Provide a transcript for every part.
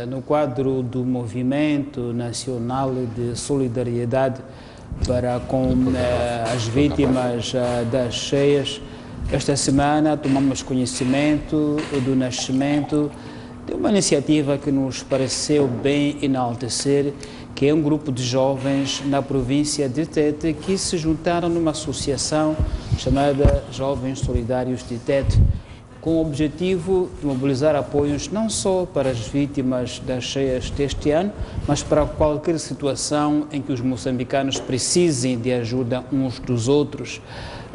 no quadro do Movimento Nacional de Solidariedade para com as vítimas das cheias, esta semana tomamos conhecimento do nascimento de uma iniciativa que nos pareceu bem enaltecer, que é um grupo de jovens na província de Tete que se juntaram numa associação chamada Jovens Solidários de Tete, com o objetivo de mobilizar apoios não só para as vítimas das cheias deste ano, mas para qualquer situação em que os moçambicanos precisem de ajuda uns dos outros.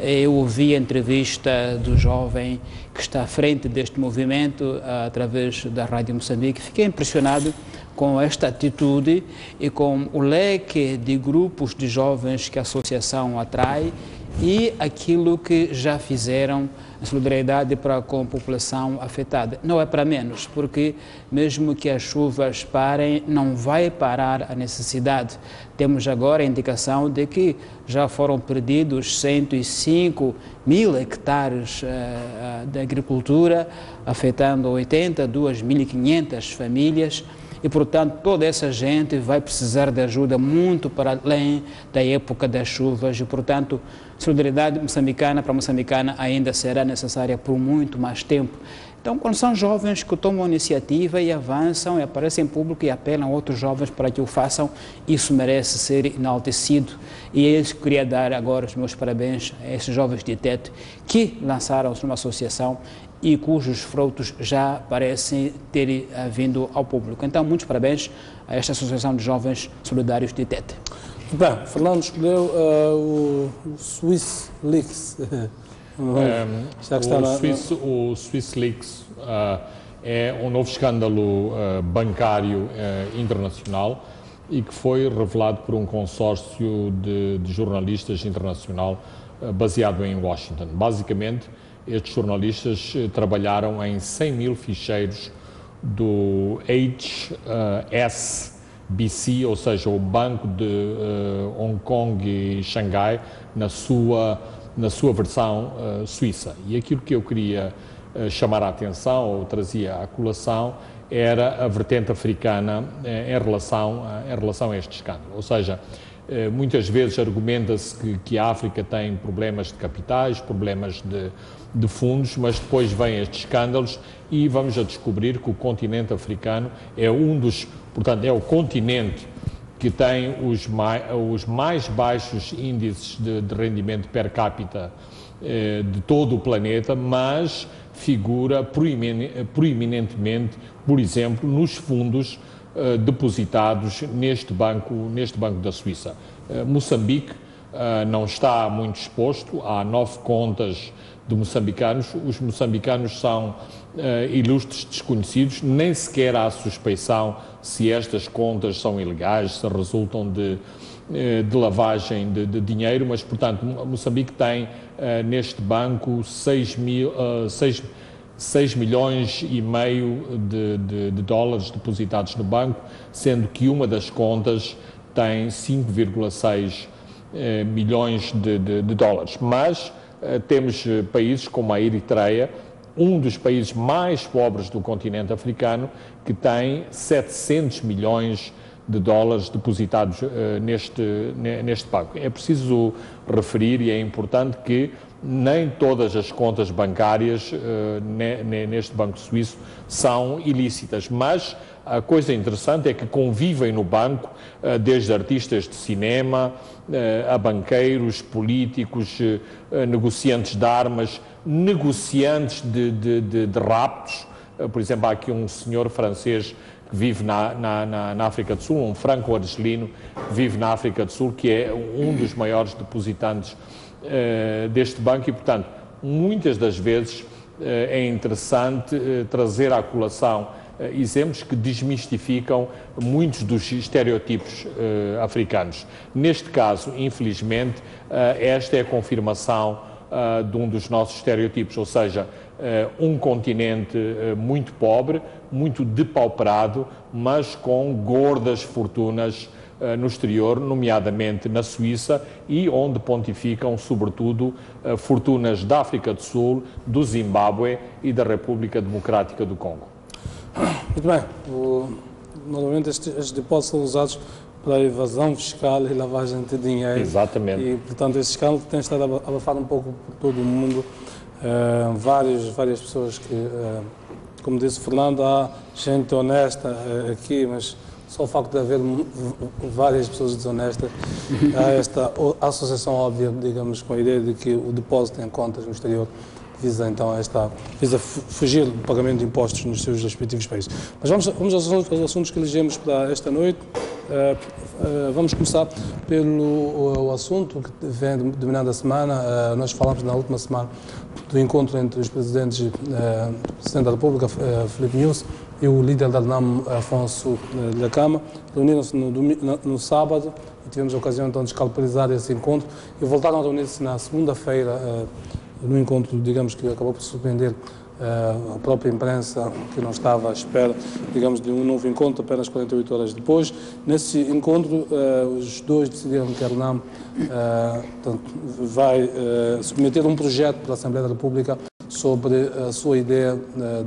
Eu ouvi a entrevista do jovem que está à frente deste movimento através da Rádio Moçambique. Fiquei impressionado com esta atitude e com o leque de grupos de jovens que a associação atrai e aquilo que já fizeram em solidariedade para com a população afetada. Não é para menos, porque mesmo que as chuvas parem, não vai parar a necessidade. Temos agora a indicação de que já foram perdidos 105 mil hectares da agricultura, afetando 82.500 famílias. E, portanto, toda essa gente vai precisar de ajuda muito para além da época das chuvas e, portanto, solidariedade moçambicana para moçambicana ainda será necessária por muito mais tempo. Então, quando são jovens que tomam iniciativa e avançam e aparecem em público e apelam a outros jovens para que o façam, isso merece ser enaltecido. E é isso que queria dar agora os meus parabéns a esses jovens de Tete que lançaram-se numa associação e cujos frutos já parecem ter vindo ao público. Então, muitos parabéns a esta Associação de Jovens Solidários de Tete. Bem, Fernando escolheu o Swiss Leaks. O Swiss Leaks é um novo escândalo bancário internacional e que foi revelado por um consórcio de jornalistas internacional baseado em Washington. Basicamente, estes jornalistas trabalharam em 100 mil ficheiros do HSBC, ou seja, o Banco de Hong Kong e Xangai, na sua versão suíça. E aquilo que eu queria chamar a atenção, ou trazia à colação, era a vertente africana em relação a este escândalo. Ou seja, muitas vezes argumenta-se que a África tem problemas de capitais, problemas de fundos, mas depois vêm estes escândalos e vamos a descobrir que o continente africano é portanto, é o continente que tem os mais baixos índices de rendimento per capita de todo o planeta, mas figura proeminentemente, por exemplo, nos fundos depositados neste banco da Suíça. Moçambique não está muito exposto, há 9 contas de moçambicanos. Os moçambicanos são ilustres desconhecidos, nem sequer há suspeição se estas contas são ilegais, se resultam de lavagem de dinheiro, mas, portanto, Moçambique tem neste banco 6 milhões e meio de dólares depositados no banco, sendo que uma das contas tem 5,6 milhões de dólares. Mas temos países como a Eritreia, um dos países mais pobres do continente africano, que tem 700 milhões de dólares depositados neste banco. É preciso referir, e é importante, que nem todas as contas bancárias neste banco suíço são ilícitas, mas a coisa interessante é que convivem no banco desde artistas de cinema a banqueiros, políticos, negociantes de armas, negociantes de raptos. Por exemplo, há aqui um senhor francês que vive na África do Sul, um franco-argelino que vive na África do Sul, que é um dos maiores depositantes deste banco e, portanto, muitas das vezes é interessante trazer à colação exemplos que desmistificam muitos dos estereotipos africanos. Neste caso, infelizmente, esta é a confirmação de um dos nossos estereotipos, ou seja, um continente muito pobre, muito depauperado, mas com gordas fortunas no exterior, nomeadamente na Suíça, e onde pontificam, sobretudo, fortunas da África do Sul, do Zimbábue e da República Democrática do Congo. Muito bem. Normalmente estes depósitos são usados para evasão fiscal e lavagem de dinheiro. Exatamente. E, portanto, este escândalo tem estado a abafar um pouco por todo o mundo. Várias pessoas que, como disse o Fernando, há gente honesta aqui, mas só o facto de haver várias pessoas desonestas, há esta associação óbvia, digamos, com a ideia de que o depósito em contas no exterior visa então visa fugir do pagamento de impostos nos seus respectivos países. Mas vamos aos assuntos que elegemos para esta noite. Vamos começar pelo assunto que vem dominando a semana. Nós falamos na última semana do encontro entre os presidentes, o Presidente da República, Filipe Nyusi, e o líder da RENAM, Afonso Dhlakama. Reuniram-se no sábado e tivemos a ocasião então de escalpelizar esse encontro e voltaram a reunir-se na segunda-feira, no encontro, digamos, que acabou por surpreender a própria imprensa, que não estava à espera, digamos, de um novo encontro apenas 48 horas depois. Nesse encontro, os dois decidiram que a RENAM vai submeter um projeto para a Assembleia da República sobre a sua ideia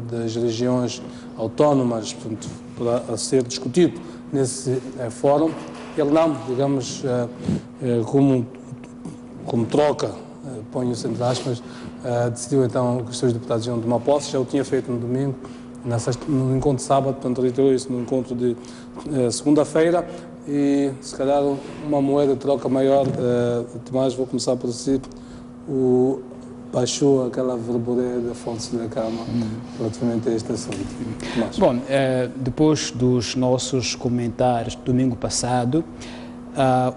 das regiões autónomas, portanto, para ser discutido nesse fórum. E a RENAM, digamos, como troca, ponho-se entre aspas, decidiu então que os seus deputados iam tomar posse. Já o tinha feito no domingo, no encontro de sábado, portanto reiterou isso no encontro de segunda-feira. E se calhar uma moeda de troca maior, Tomás, vou começar por si, baixou aquela verborreia de Afonso Dhlakama relativamente a este assunto. Tomás. Bom, depois dos nossos comentários domingo passado,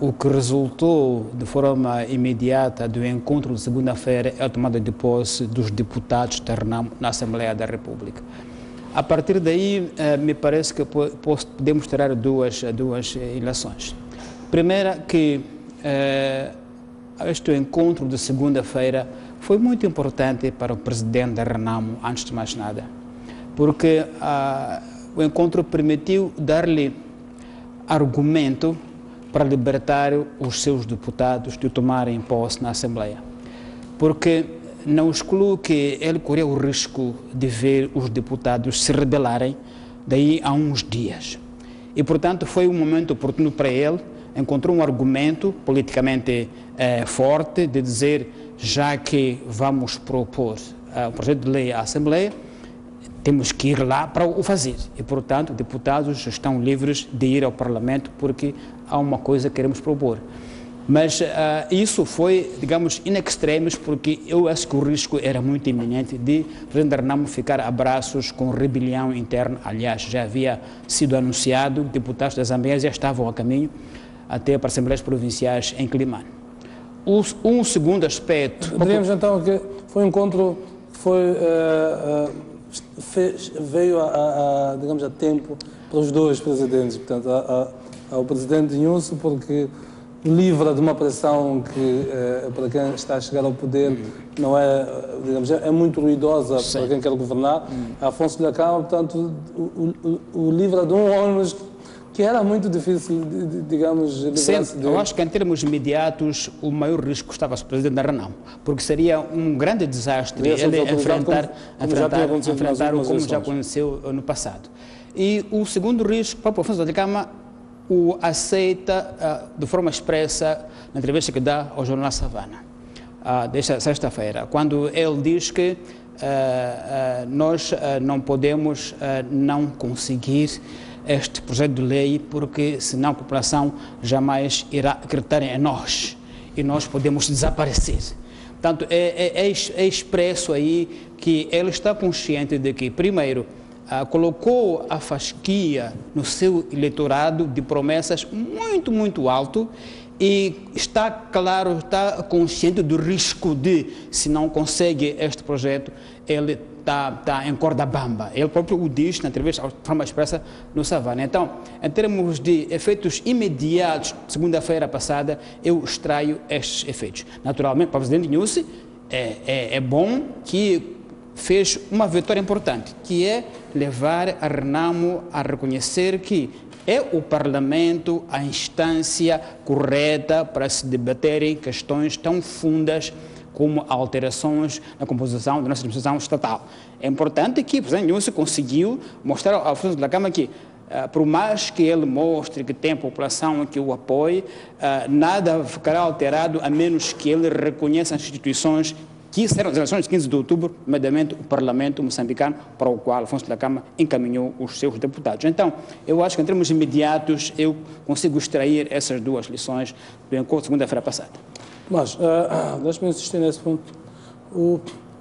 o que resultou de forma imediata do encontro de segunda-feira é a tomada de posse dos deputados da RENAM na Assembleia da República. A partir daí, me parece que podemos tirar duas ilações. Primeira, que este encontro de segunda-feira foi muito importante para o presidente da RENAM, antes de mais nada, porque o encontro permitiu dar-lhe argumento para libertar os seus deputados de tomarem posse na Assembleia. Porque não excluo que ele corria o risco de ver os deputados se rebelarem daí a uns dias. E, portanto, foi um momento oportuno para ele, encontrou um argumento politicamente forte de dizer, já que vamos propor um projeto de lei à Assembleia, temos que ir lá para o fazer. E, portanto, deputados estão livres de ir ao Parlamento porque há uma coisa que queremos propor. Mas isso foi, digamos, in extremis, porque eu acho que o risco era muito iminente de o presidente da RENAM ficar a braços com rebelião interna. Aliás, já havia sido anunciado, deputados da Zambésia já estavam a caminho até para assembleias provinciais em Climane. Um segundo aspecto... Diríamos então que foi um encontro que veio digamos, a tempo para os dois presidentes, portanto, ao presidente Nyusi, porque livra de uma pressão que, para quem está a chegar ao poder, não é, digamos, é muito ruidosa. Sim. Para quem quer governar. Afonso Dhlakama, portanto, o livra de um ônus que era muito difícil, digamos, livrar-se dele. Eu acho que em termos imediatos o maior risco estava o presidente da RENAM, porque seria um grande desastre ele enfrentar como já aconteceu no passado. E o segundo risco, o Afonso Dhlakama o aceita de forma expressa na entrevista que dá ao jornal Savana, desta sexta-feira, quando ele diz que nós não podemos não conseguir este projeto de lei, porque senão a população jamais irá acreditar em nós e nós podemos desaparecer. Portanto, é expresso aí que ele está consciente de que, primeiro, colocou a fasquia no seu eleitorado de promessas muito, muito alto e está claro, está consciente do risco de, se não consegue este projeto, ele está em corda bamba. Ele próprio o diz na entrevista de forma expressa no Savana. Então, em termos de efeitos imediatos, segunda-feira passada, eu extraio estes efeitos. Naturalmente, para o presidente Nyusi, é bom que fez uma vitória importante, que é levar a RENAM a reconhecer que é o Parlamento a instância correta para se debaterem questões tão fundas como alterações na composição da nossa administração estatal. É importante que o presidente Nussi conseguiu mostrar ao Afonso Dhlakama que, por mais que ele mostre que tem população que o apoie, nada ficará alterado a menos que ele reconheça as instituições que serão as eleições de 15 de outubro, nomeadamente o Parlamento moçambicano, para o qual Afonso Dhlakama encaminhou os seus deputados. Então, eu acho que em termos imediatos eu consigo extrair essas duas lições do encontro de segunda-feira passada. Mas, deixe-me insistir nesse ponto.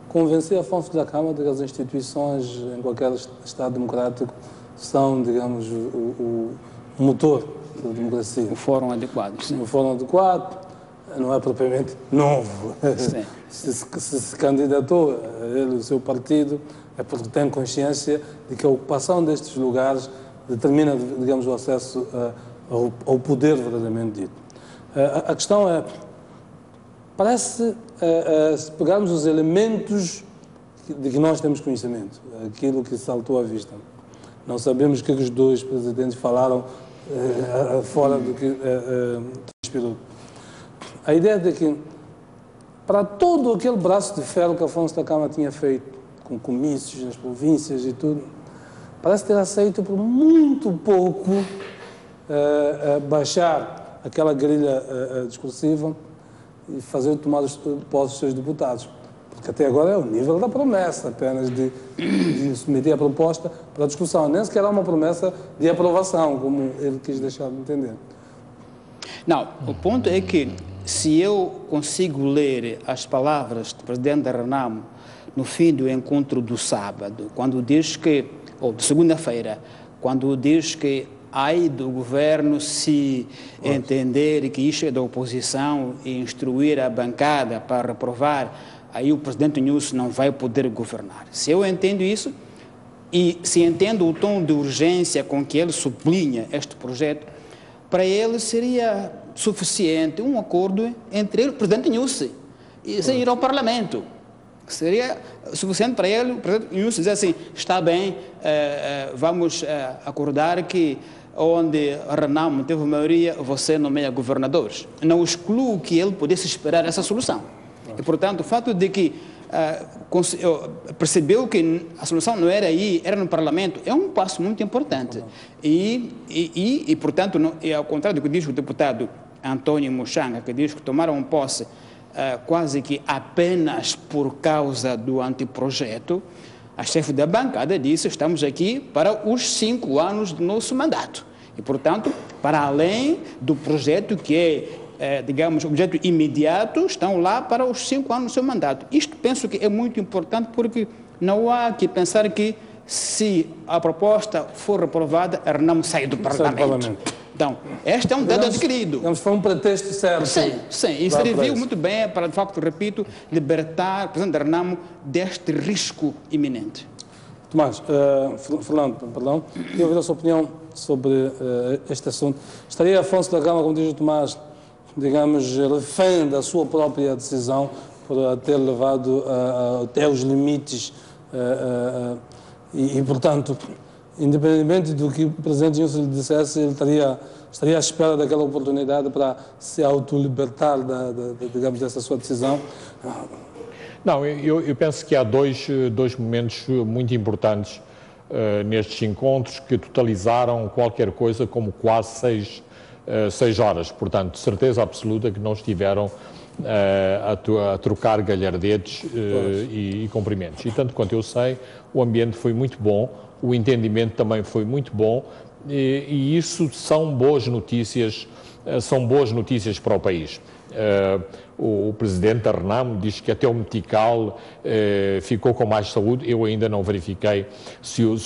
Convencer Afonso Dhlakama de que as instituições em qualquer Estado democrático são, digamos, o motor da democracia. O fórum adequado. Sim. O fórum adequado não é propriamente novo. Se candidatou ele e o seu partido é porque tem consciência de que a ocupação destes lugares determina, digamos, o acesso ao poder verdadeiramente dito. A questão é, parece, se pegarmos os elementos de que nós temos conhecimento, aquilo que saltou à vista, não sabemos o que os dois presidentes falaram fora do que transpirou. A ideia de que, para todo aquele braço de ferro que Afonso Dhlakama tinha feito, com comícios nas províncias e tudo, parece ter aceito por muito pouco baixar aquela guerrilha discursiva e fazer tomar os postos dos seus deputados. Porque até agora é o nível da promessa, apenas de submeter a proposta para a discussão. Nem sequer há uma promessa de aprovação, como ele quis deixar de entender. Não, o ponto é que, se eu consigo ler as palavras do presidente da Renamo no fim do encontro do sábado, quando diz que, ou de segunda-feira, quando diz que ai do governo se entender que isto é da oposição e instruir a bancada para reprovar, aí o presidente Nussi não vai poder governar. Se eu entendo isso, e se entendo o tom de urgência com que ele sublinha este projeto, para ele seria suficiente um acordo entre ele e o presidente Nussi e sem ir ao Parlamento. Seria suficiente para ele, o presidente Nussi, dizer assim, está bem, vamos acordar que onde a Renamo teve maioria, você nomeia governadores. Não excluo que ele pudesse esperar essa solução. E, portanto, o fato de que percebeu que a solução não era aí, era no Parlamento, é um passo muito importante. E portanto, ao contrário do que diz o deputado Antônio Muxanga, que diz que tomaram posse quase que apenas por causa do anteprojeto, a chefe da bancada disse, estamos aqui para os 5 anos do nosso mandato. E, portanto, para além do projeto que digamos, objeto imediato, estão lá para os 5 anos do seu mandato. Isto penso que é muito importante porque não há que pensar que se a proposta for reprovada, a Renamo sai do Parlamento. Então, este é um dado adquirido. Foi um pretexto certo. Sim, e serviu muito bem para, de facto, repito, libertar o presidente da Renamo deste risco iminente. Tomás, Fernando, perdão, queria ouvir a sua opinião sobre este assunto. Estaria Afonso Dhlakama, como diz o Tomás, digamos, refém da sua própria decisão por a ter levado até os limites e, portanto, independentemente do que o presidente Nussi lhe dissesse, ele estaria à espera daquela oportunidade para se autolibertar, digamos, dessa sua decisão. Não, eu penso que há dois momentos muito importantes nestes encontros que totalizaram qualquer coisa como quase 6 horas. Portanto, certeza absoluta que não estiveram a trocar galhardetes e cumprimentos. E tanto quanto eu sei, o ambiente foi muito bom, o entendimento também foi muito bom e isso são boas notícias para o país. O presidente da Renamo diz que até o Metical ficou com mais saúde. Eu ainda não verifiquei se o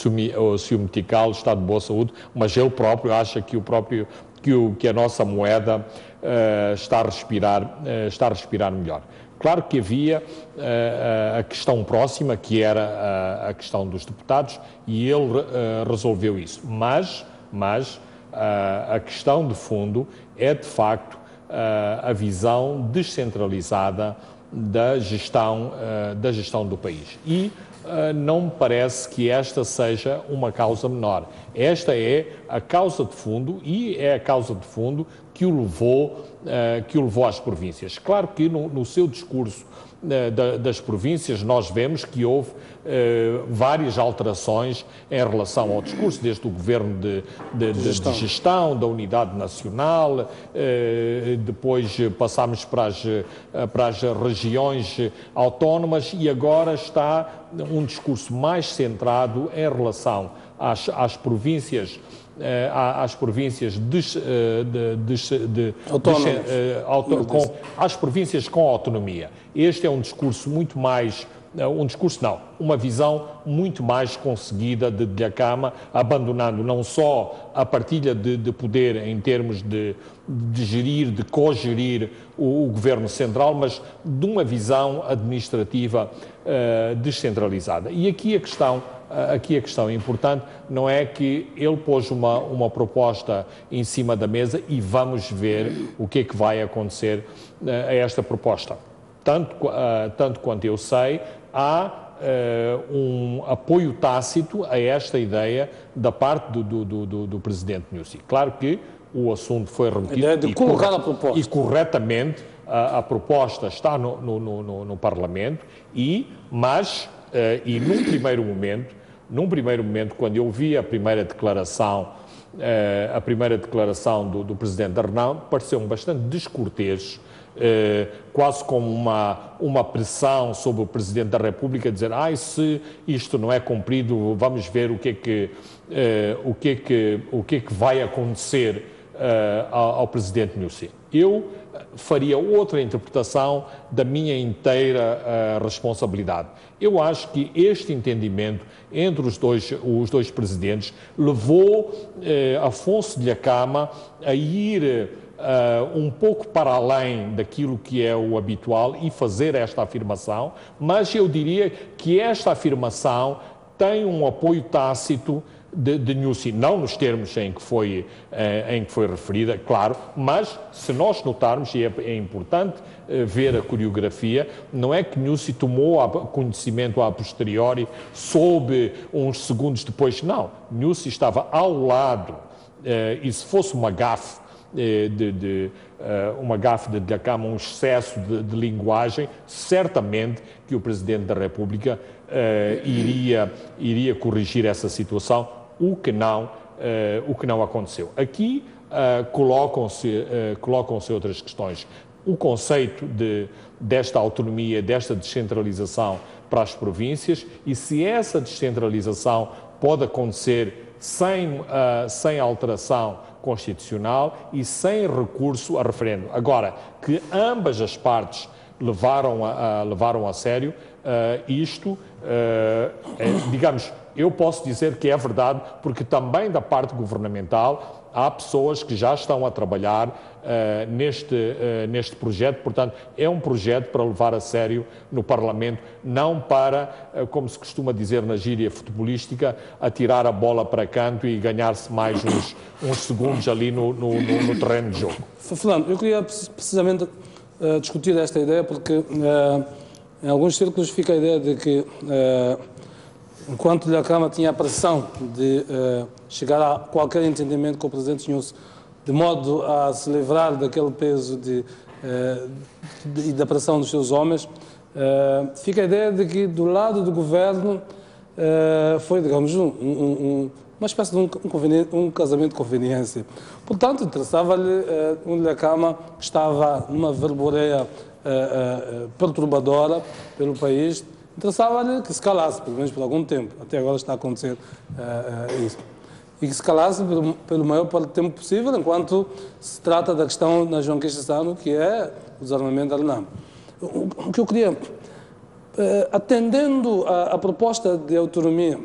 Metical está de boa saúde, mas ele próprio acha que a nossa moeda está a respirar melhor. Claro que havia a questão próxima, que era a questão dos deputados, e ele resolveu isso. Mas a questão de fundo é, de facto, a visão descentralizada da gestão do país. E não me parece que esta seja uma causa menor. Esta é a causa de fundo e é a causa de fundo que o levou às províncias. Claro que no seu discurso das províncias nós vemos que houve várias alterações em relação ao discurso, desde o governo de gestão, da unidade nacional, depois passámos para as regiões autónomas e agora está um discurso mais centrado em relação às províncias às províncias com autonomia. Este é um discurso muito mais, uma visão muito mais conseguida de Dhlakama, abandonando não só a partilha de poder em termos de gerir, de co-gerir o governo central, mas de uma visão administrativa descentralizada. E aqui a questão importante não é que ele pôs uma proposta em cima da mesa e vamos ver o que é que vai acontecer a esta proposta. Tanto quanto eu sei, há um apoio tácito a esta ideia da parte do presidente Nyusi. Claro que o assunto foi remetido e corretamente a proposta está no Parlamento, mas num primeiro momento, quando eu vi a primeira declaração do presidente da Renan, pareceu-me bastante descortês, quase como uma pressão sobre o Presidente da República, dizer, se isto não é cumprido, vamos ver o que é que vai acontecer ao Presidente Nyusi. Eu faria outra interpretação da minha inteira responsabilidade. Eu acho que este entendimento entre os dois presidentes levou Afonso Dhlakama a ir um pouco para além daquilo que é o habitual e fazer esta afirmação, mas eu diria que esta afirmação tem um apoio tácito de Nyusi, não nos termos em que foi referida, claro, mas se nós notarmos, e é importante ver a coreografia, não é que Nyusi tomou conhecimento a posteriori, soube uns segundos depois, não. Nyusi estava ao lado, e se fosse uma gafe de Dhlakama, um excesso de linguagem, certamente que o Presidente da República iria corrigir essa situação, o que não aconteceu. Aqui colocam-se outras questões. O conceito desta autonomia, desta descentralização para as províncias, e se essa descentralização pode acontecer sem alteração constitucional e sem recurso a referendo. Agora, que ambas as partes levaram a sério isto, digamos, eu posso dizer que é verdade, porque também da parte governamental há pessoas que já estão a trabalhar neste projeto, portanto, é um projeto para levar a sério no Parlamento, não para, como se costuma dizer na gíria futebolística, atirar a bola para canto e ganhar-se mais uns segundos ali no terreno de jogo. Fernando, eu queria precisamente discutir esta ideia, porque em alguns círculos fica a ideia de que enquanto Dhlakama tinha a pressão de chegar a qualquer entendimento com o Presidente Nyusi, de modo a se livrar daquele peso e da pressão dos seus homens, fica a ideia de que do lado do governo foi, digamos, uma espécie de um casamento de conveniência. Portanto, interessava-lhe um Dhlakama que estava numa verboreia perturbadora pelo país, interessava-lhe que se calasse, pelo menos por algum tempo. Até agora está a acontecer isso. E que se calasse pelo maior tempo possível, enquanto se trata da questão na João-Queixo-Sano, que é o desarmamento da RENAM. O que eu queria, atendendo a proposta de autonomia,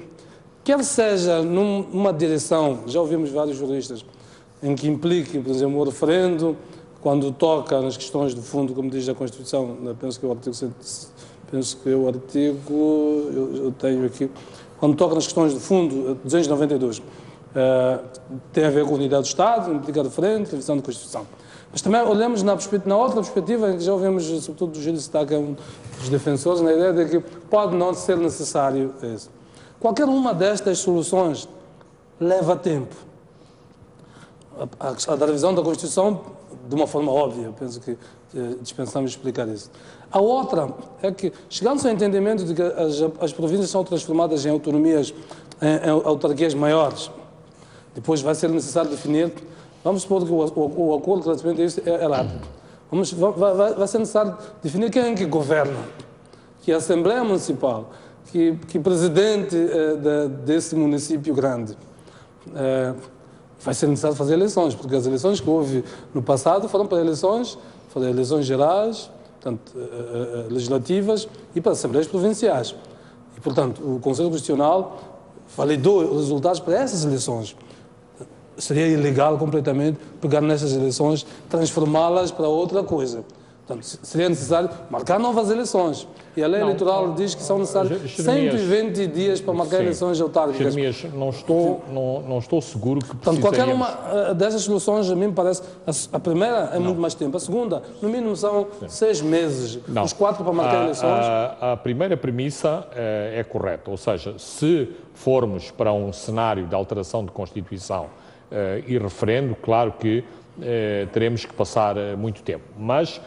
quer seja numa direção, já ouvimos vários juristas, em que implique, por exemplo, o referendo, quando toca nas questões de fundo, como diz a Constituição, penso que o artigo, eu tenho aqui, quando toca nas questões de fundo, 292, tem a ver com a unidade do Estado, implica referendo, revisão da Constituição. Mas também olhamos na outra perspectiva, em que já ouvimos, sobretudo do Júlio Sá, que é um dos defensores, na ideia de que pode não ser necessário isso. Qualquer uma destas soluções leva tempo. A da revisão da Constituição, de uma forma óbvia, penso que dispensamos explicar isso. A outra é que, chegando-se ao entendimento de que as províncias são transformadas em autonomias, em autarquias maiores, depois vai ser necessário definir, vamos supor que o acordo relativamente a isso é rápido. Vai ser necessário definir quem é que governa, que a Assembleia Municipal, que presidente desse município grande. Vai ser necessário fazer eleições, porque as eleições que houve no passado foram para eleições gerais, portanto, legislativas e para assembleias provinciais. E, portanto, o Conselho Constitucional validou os resultados para essas eleições. Seria ilegal completamente pegar nessas eleições, transformá-las para outra coisa. Portanto, seria necessário marcar novas eleições. E a lei eleitoral diz que são necessários 120 dias para marcar eleições autárquicas. Jeremias, não estou seguro que portanto, qualquer uma dessas soluções, a mim me parece, a primeira é muito mais tempo, a segunda, no mínimo, são 6 meses, os 4 para marcar eleições. A primeira premissa é correta, ou seja, se formos para um cenário de alteração de Constituição e referendo, claro que teremos que passar muito tempo. Mas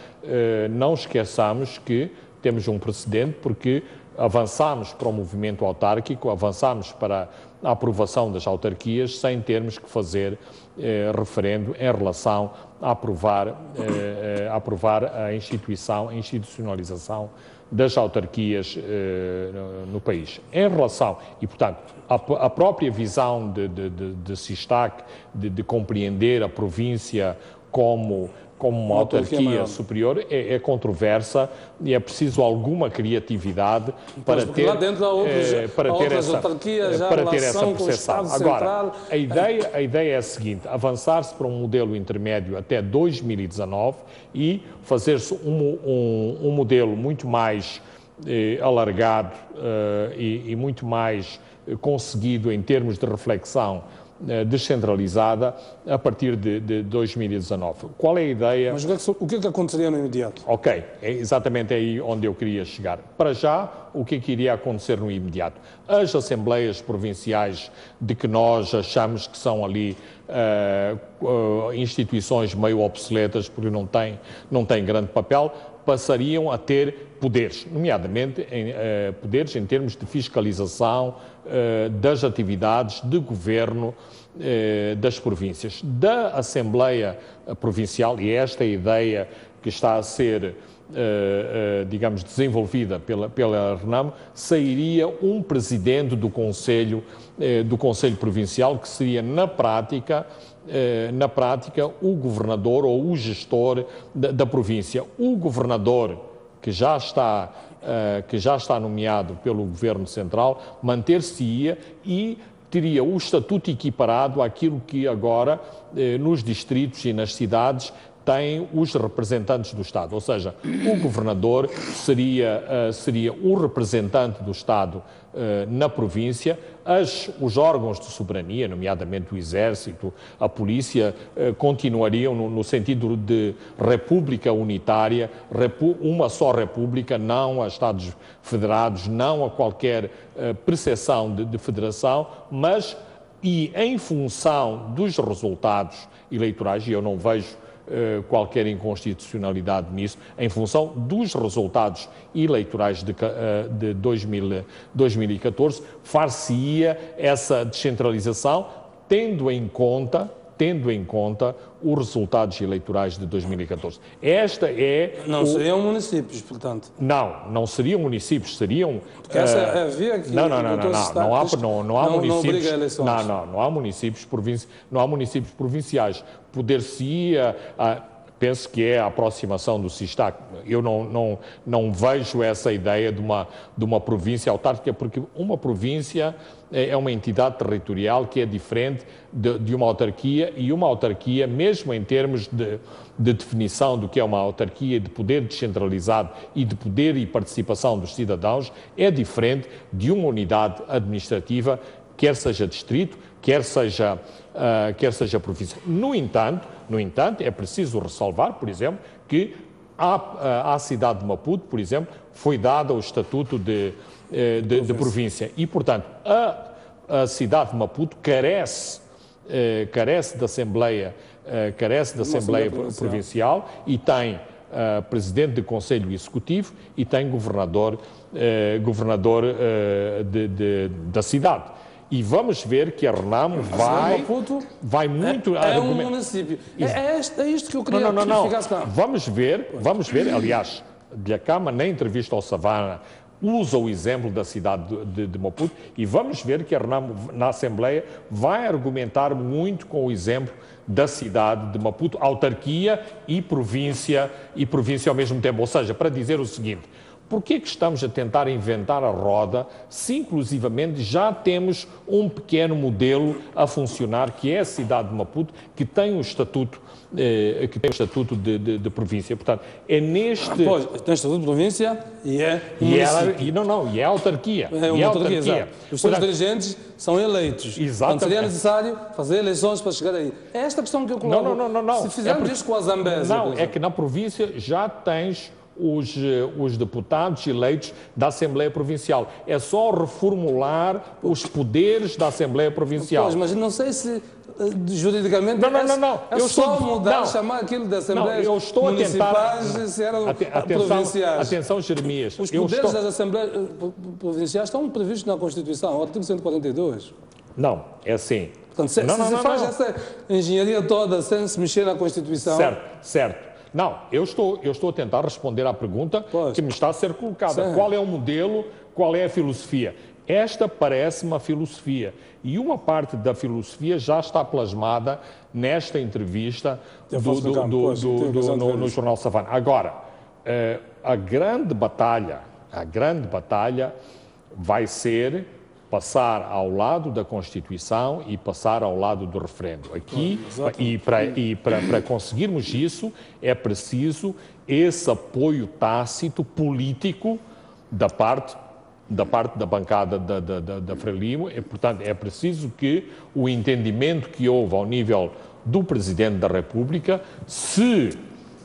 não esqueçamos que temos um precedente, porque avançámos para o movimento autárquico, avançámos para a aprovação das autarquias sem termos que fazer referendo em relação a aprovar a institucionalização das autarquias no país. Em relação, e portanto, a própria visão de SISTAC, de compreender a província como uma autarquia superior, é controversa e é preciso alguma criatividade para ter, lá dentro há outras autarquias, para ter essa percepção. Agora, a ideia é a seguinte: avançar-se para um modelo intermédio até 2019 e fazer-se um modelo muito mais alargado e muito mais conseguido em termos de reflexão descentralizada a partir de 2019. Qual é a ideia? Mas o que é que aconteceria no imediato? Ok, é exatamente aí onde eu queria chegar. Para já, o que é que iria acontecer no imediato? As assembleias provinciais, de que nós achamos que são ali instituições meio obsoletas, porque não têm grande papel, passariam a ter poderes, nomeadamente poderes em termos de fiscalização das atividades de governo das províncias. Da Assembleia Provincial, e esta é a ideia que está a ser, digamos, desenvolvida pela RENAMO, sairia um presidente do Conselho Provincial, que seria, na prática, o governador ou o gestor da província. O governador, que já está nomeado pelo Governo Central, manter-se-ia e teria o estatuto equiparado àquilo que agora, nos distritos e nas cidades, têm os representantes do Estado, ou seja, o governador seria o representante do Estado na província, os órgãos de soberania, nomeadamente o Exército, a Polícia, continuariam no sentido de república unitária, uma só república, não a Estados federados, não a qualquer percepção de federação, mas e em função dos resultados eleitorais, e eu não vejo qualquer inconstitucionalidade nisso, em função dos resultados eleitorais de 2014, far-se-ia essa descentralização, tendo em conta os resultados eleitorais de 2014. Esta é... Não seriam municípios, portanto. Não seriam municípios, seriam... Porque essa é a via que... Não há municípios... Não há municípios provinciais. Poder-se-ia... Penso que é a aproximação do SISTAC. Eu não vejo essa ideia de uma província autárquica, porque uma província é uma entidade territorial que é diferente de uma autarquia, e uma autarquia, mesmo em termos de definição do que é uma autarquia, de poder descentralizado e de poder e participação dos cidadãos, é diferente de uma unidade administrativa quer seja distrito, quer seja província. No entanto, é preciso ressalvar, por exemplo, que à cidade de Maputo, por exemplo, foi dado o estatuto de província e, portanto, a cidade de Maputo carece da Assembleia Provincial e tem presidente do Conselho Executivo e tem governador da cidade. E vamos ver que a Renamo vai muito... um município. É isto que eu queria que ficasse claro. Vamos ver, aliás, Dhlakama, na entrevista ao Savana, usa o exemplo da cidade de Maputo e vamos ver que a Renamo, na Assembleia, vai argumentar muito com o exemplo da cidade de Maputo, autarquia e província ao mesmo tempo. Ou seja, para dizer o seguinte... Por que estamos a tentar inventar a roda se, inclusivamente, já temos um pequeno modelo a funcionar, que é a cidade de Maputo, que tem um estatuto, de província? Portanto, é neste... Pois, tem estatuto de província e é e é autarquia. É uma autarquia. Os seus dirigentes são eleitos. Exatamente. Portanto, seria necessário fazer eleições para chegar aí. É esta questão que eu coloco. Não. Se fizermos isso com a Zambésia... Não, é que na província já tens... Os deputados eleitos da Assembleia Provincial. É só reformular os poderes da Assembleia Provincial. Pois, mas não sei se juridicamente não. É só mudar, chamar aquilo da Assembleia Municipais se eram provinciais. Atenção, Jeremias. Os poderes das Assembleias Provinciais estão previstos na Constituição, no artigo 142. Não, é assim. Portanto, se faz essa engenharia toda sem se mexer na Constituição... Certo. Não, eu estou a tentar responder à pergunta que me está a ser colocada. Sim. Qual é o modelo, qual é a filosofia? Esta parece uma filosofia e uma parte da filosofia já está plasmada nesta entrevista no Jornal Savana. Agora, a grande batalha vai ser passar ao lado da Constituição e passar ao lado do referendo. Aqui, para conseguirmos isso, é preciso esse apoio tácito político da parte da bancada da Frelimo. E, portanto, é preciso que o entendimento que houve ao nível do Presidente da República se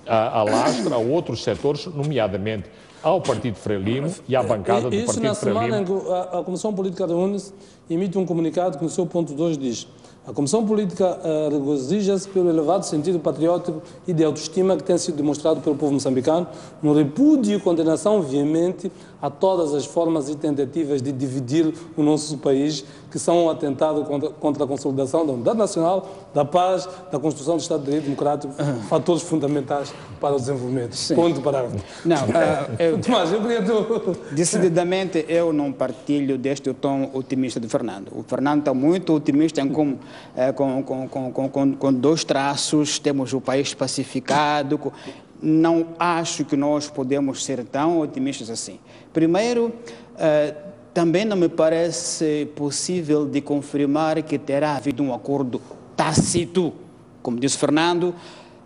alastra a outros setores, nomeadamente ao Partido Frelimo e à bancada do Partido Frelimo. Isso na semana em que a Comissão Política reúne-se, emite um comunicado que no seu ponto 2 diz: a Comissão Política regozija-se pelo elevado sentido patriótico e de autoestima que tem sido demonstrado pelo povo moçambicano, no repúdio e condenação veemente a todas as formas e tentativas de dividir o nosso país, que são um atentado contra a consolidação da unidade nacional, da paz, da construção do Estado de Direito Democrático, fatores fundamentais para o desenvolvimento. Sim. Ponto parágrafo. Não, Tomás, eu queria... Decididamente, eu não partilho deste tom otimista de Fernando. O Fernando está muito otimista em como, com dois traços, temos o país pacificado. Não acho que nós podemos ser tão otimistas assim. Primeiro, também não me parece possível de confirmar que terá havido um acordo tácito, como disse Fernando,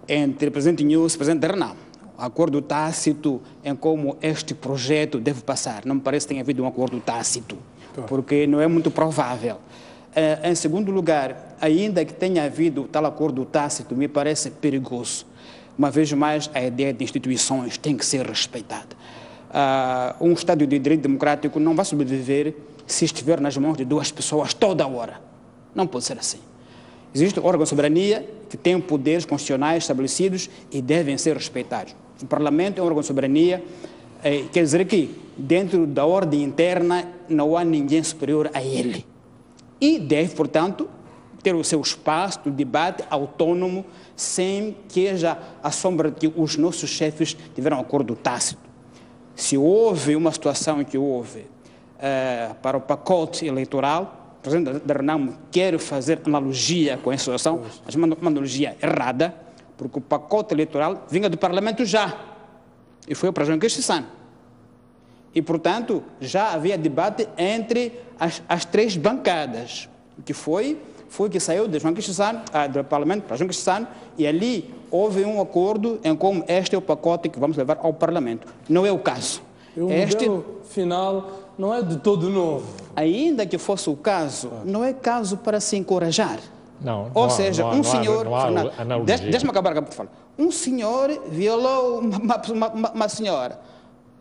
entre o presidente Nunes e o presidente da Renamo. Acordo tácito em como este projeto deve passar. Não me parece que tenha havido um acordo tácito, porque não é muito provável. Em segundo lugar, ainda que tenha havido tal acordo tácito, me parece perigoso. Uma vez mais, a ideia de instituições tem que ser respeitada. Um Estado de Direito Democrático não vai sobreviver se estiver nas mãos de duas pessoas toda hora. Não pode ser assim. Existe um órgão de soberania que tem poderes constitucionais estabelecidos e devem ser respeitados. O Parlamento é um órgão de soberania, quer dizer que dentro da ordem interna não há ninguém superior a ele. E deve, portanto, ter o seu espaço de debate autônomo, sem que haja a sombra de que os nossos chefes tiveram um acordo tácito. Se houve uma situação que houve para o pacote eleitoral, o presidente da Renamo quer fazer analogia com essa situação, mas uma analogia errada, porque o pacote eleitoral vinha do Parlamento já, e foi para João Cristina. E, portanto, já havia debate entre as três bancadas, que foi que saiu de João Cristina, do Parlamento para João Cristina, e ali houve um acordo em como este é o pacote que vamos levar ao Parlamento. Não é o caso. O modelo final não é de todo novo. Ainda que fosse o caso, não é caso para se encorajar. Não, Ou seja, um senhor... analogia. Deixa-me acabar com a fala. Um senhor violou uma senhora.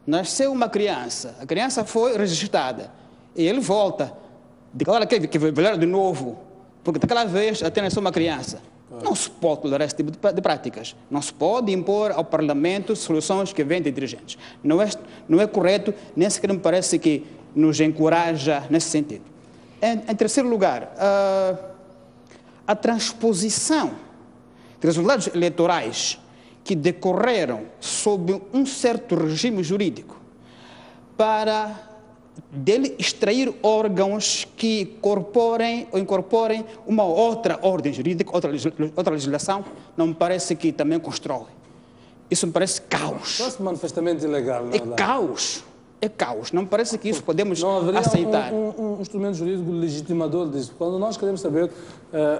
Nasceu uma criança. A criança foi registrada. E ele volta. Declara que vai violar de novo. Porque daquela vez até nasceu uma criança. Não se pode tolerar esse tipo de práticas. Não se pode impor ao Parlamento soluções que vêm de dirigentes. Não é correto, nem sequer me parece que nos encoraja nesse sentido. Em terceiro lugar, a transposição de resultados eleitorais que decorreram sob um certo regime jurídico para dele extrair órgãos que incorporem uma outra ordem jurídica, outra legislação, não me parece que também constrói. Isso me parece caos. Parece manifestamente ilegal, não é? É caos. É caos. Não me parece que isso podemos não haveria aceitar. Um instrumento jurídico legitimador disso. Quando nós queremos saber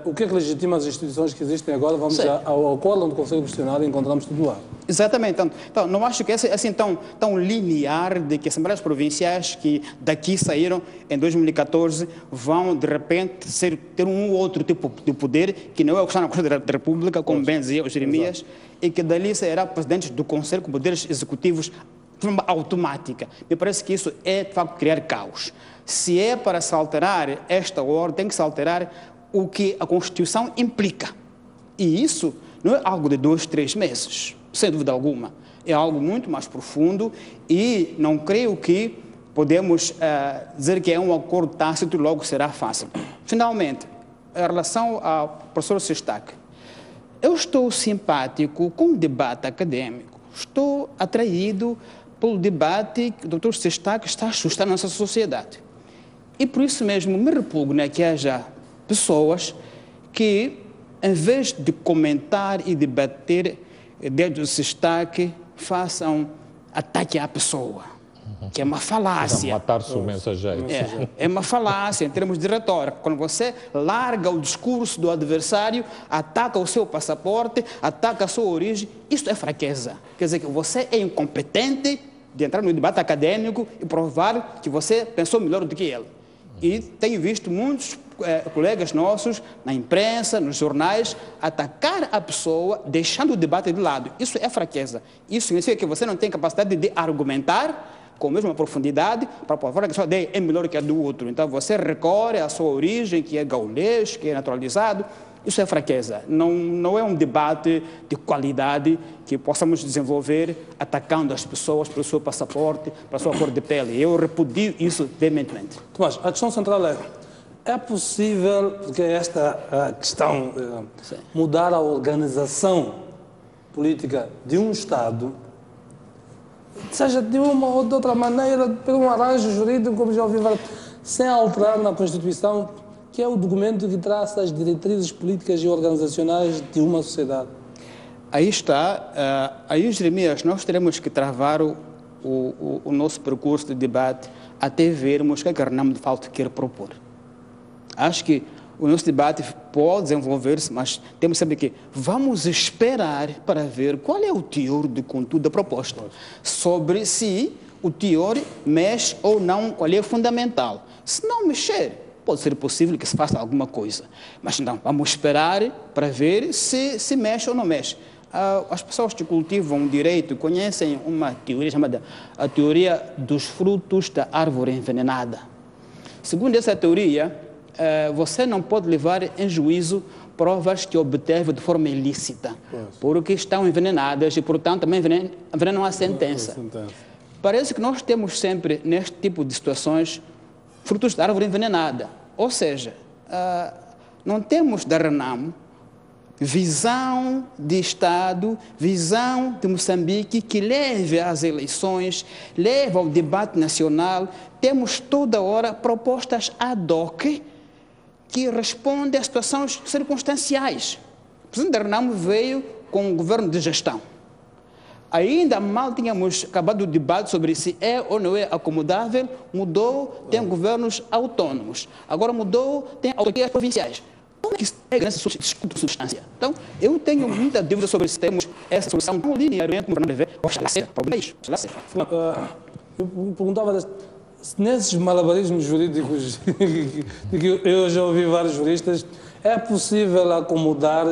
o que é que legitima as instituições que existem agora, vamos ao acórdão do Conselho Constitucional e encontramos tudo lá. Exatamente. Então, não acho que é assim tão linear de que assembleias provinciais que daqui saíram em 2014 vão, de repente, ter um ou outro tipo de poder que não é o que está na Constituição da República, como bem dizia o Jeremias, e que dali será presidente do Conselho com poderes executivos de forma automática. Me parece que isso é, de facto, criar caos. Se é para se alterar esta ordem, tem que se alterar o que a Constituição implica. E isso não é algo de 2, 3 meses, sem dúvida alguma. É algo muito mais profundo e não creio que podemos dizer que é um acordo tácito e logo será fácil. Finalmente, em relação ao professor Sestac, eu estou simpático com o debate acadêmico. Estou atraído pelo debate que o Dr. Sestac está a suscitar na nossa sociedade. E por isso mesmo me repugna que haja pessoas que, em vez de comentar e debater desde o Sestac, façam ataque à pessoa, que é uma falácia. Matar-se o mensageiro. É uma falácia em termos de retórica. Quando você larga o discurso do adversário, ataca o seu passaporte, ataca a sua origem, isso é fraqueza. Quer dizer que você é incompetente de entrar no debate acadêmico e provar que você pensou melhor do que ele. E tenho visto muitos colegas nossos na imprensa, nos jornais, atacar a pessoa deixando o debate de lado. Isso é fraqueza. Isso significa que você não tem capacidade de argumentar com a mesma profundidade para provar que a sua ideia é melhor que a do outro. Então você recorre à sua origem, que é gaulês, que é naturalizado. Isso é fraqueza. Não é um debate de qualidade que possamos desenvolver atacando as pessoas pelo seu passaporte, pela sua cor de pele. Eu repudio isso veementemente. Tomás, a questão central é possível, porque esta questão, mudar a organização política de um Estado, seja de uma ou de outra maneira, por um arranjo jurídico, como já ouvi falar, sem alterar na Constituição, que é o documento que traça as diretrizes políticas e organizacionais de uma sociedade? Aí está. Aí, Jeremias, nós teremos que travar o nosso percurso de debate até vermos o que a Renan de Fato quer propor. Acho que o nosso debate pode desenvolver-se, mas temos sempre que vamos esperar para ver qual é o teor de conteúdo da proposta, sobre se o teor mexe ou não, qual é fundamental. Se não mexer, pode ser possível que se faça alguma coisa, mas não, vamos esperar para ver se mexe ou não mexe. As pessoas que cultivam o direito conhecem uma teoria chamada a teoria dos frutos da árvore envenenada. Segundo essa teoria, você não pode levar em juízo provas que obteve de forma ilícita, porque estão envenenadas e, portanto, também envenenam a sentença. Parece que nós temos sempre, neste tipo de situações, frutos da árvore envenenada. Ou seja, não temos da Renamo visão de Estado, visão de Moçambique que leve às eleições, leve ao debate nacional. Temos toda hora propostas ad hoc que respondem a situações circunstanciais. O presidente da Renamo veio com um governo de gestão. Ainda mal tínhamos acabado o debate sobre se é ou não é acomodável, mudou, tem governos autônomos. Agora mudou, tem autarquias provinciais. Como é que é essa substância? Então, eu tenho muita dúvida sobre se temos essa solução tão linearmente como o Fernando vê. Oxalá seja, problema é isso. Oxalá seja. Eu perguntava, nesses malabarismos jurídicos que eu já ouvi vários juristas, é possível acomodar,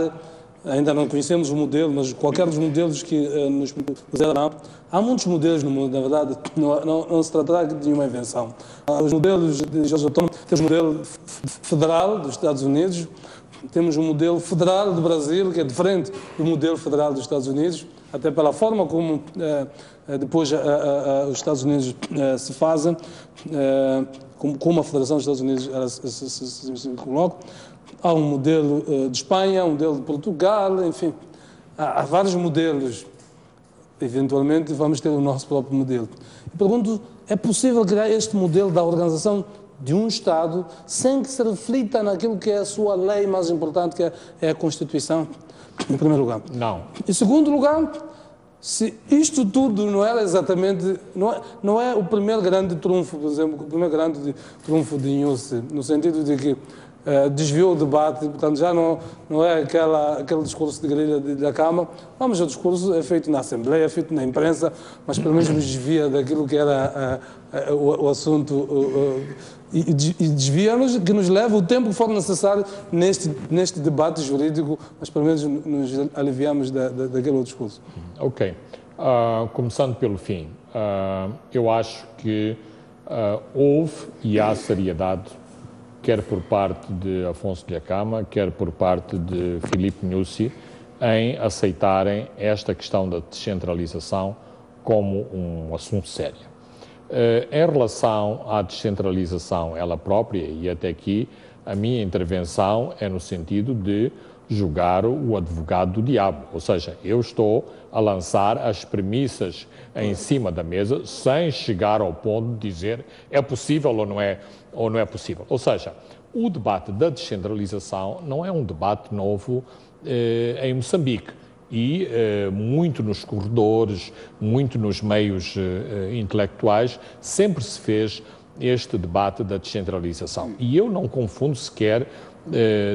ainda não conhecemos o modelo, mas qualquer dos modelos que nos puseram, há muitos modelos no mundo, na verdade, não se tratará de nenhuma invenção. Os modelos de Jorge Autónomo, temos o modelo federal dos Estados Unidos, temos o modelo federal do Brasil, que é diferente do modelo federal dos Estados Unidos, até pela forma como depois os Estados Unidos se fazem, como a Federação dos Estados Unidos se coloca. Há um modelo de Espanha, um modelo de Portugal, enfim, há vários modelos. Eventualmente vamos ter o nosso próprio modelo. E pergunto, é possível criar este modelo da organização de um Estado sem que se reflita naquilo que é a sua lei mais importante, que é a Constituição, em primeiro lugar? Não. Em segundo lugar, se isto tudo não era exatamente, não é o primeiro grande trunfo, por exemplo, o primeiro grande trunfo de Inhosse, no sentido de que desviou o debate, portanto já não é aquele discurso de guerrilha da Câmara, mas o discurso é feito na Assembleia, é feito na imprensa, mas pelo menos nos desvia daquilo que era o assunto e desvia-nos, que nos leva o tempo que for necessário neste debate jurídico, mas pelo menos nos aliviamos daquele outro discurso. Ok. Começando pelo fim, eu acho que houve e há seriedade, quer por parte de Afonso Dhlakama, quer por parte de Filipe Nyusi, em aceitarem esta questão da descentralização como um assunto sério. Em relação à descentralização ela própria, e até aqui a minha intervenção é no sentido de julgar o advogado do diabo, ou seja, eu estou a lançar as premissas em cima da mesa sem chegar ao ponto de dizer é possível ou não é possível. Ou seja, o debate da descentralização não é um debate novo em Moçambique e muito nos corredores, muito nos meios intelectuais, sempre se fez este debate da descentralização. E eu não confundo sequer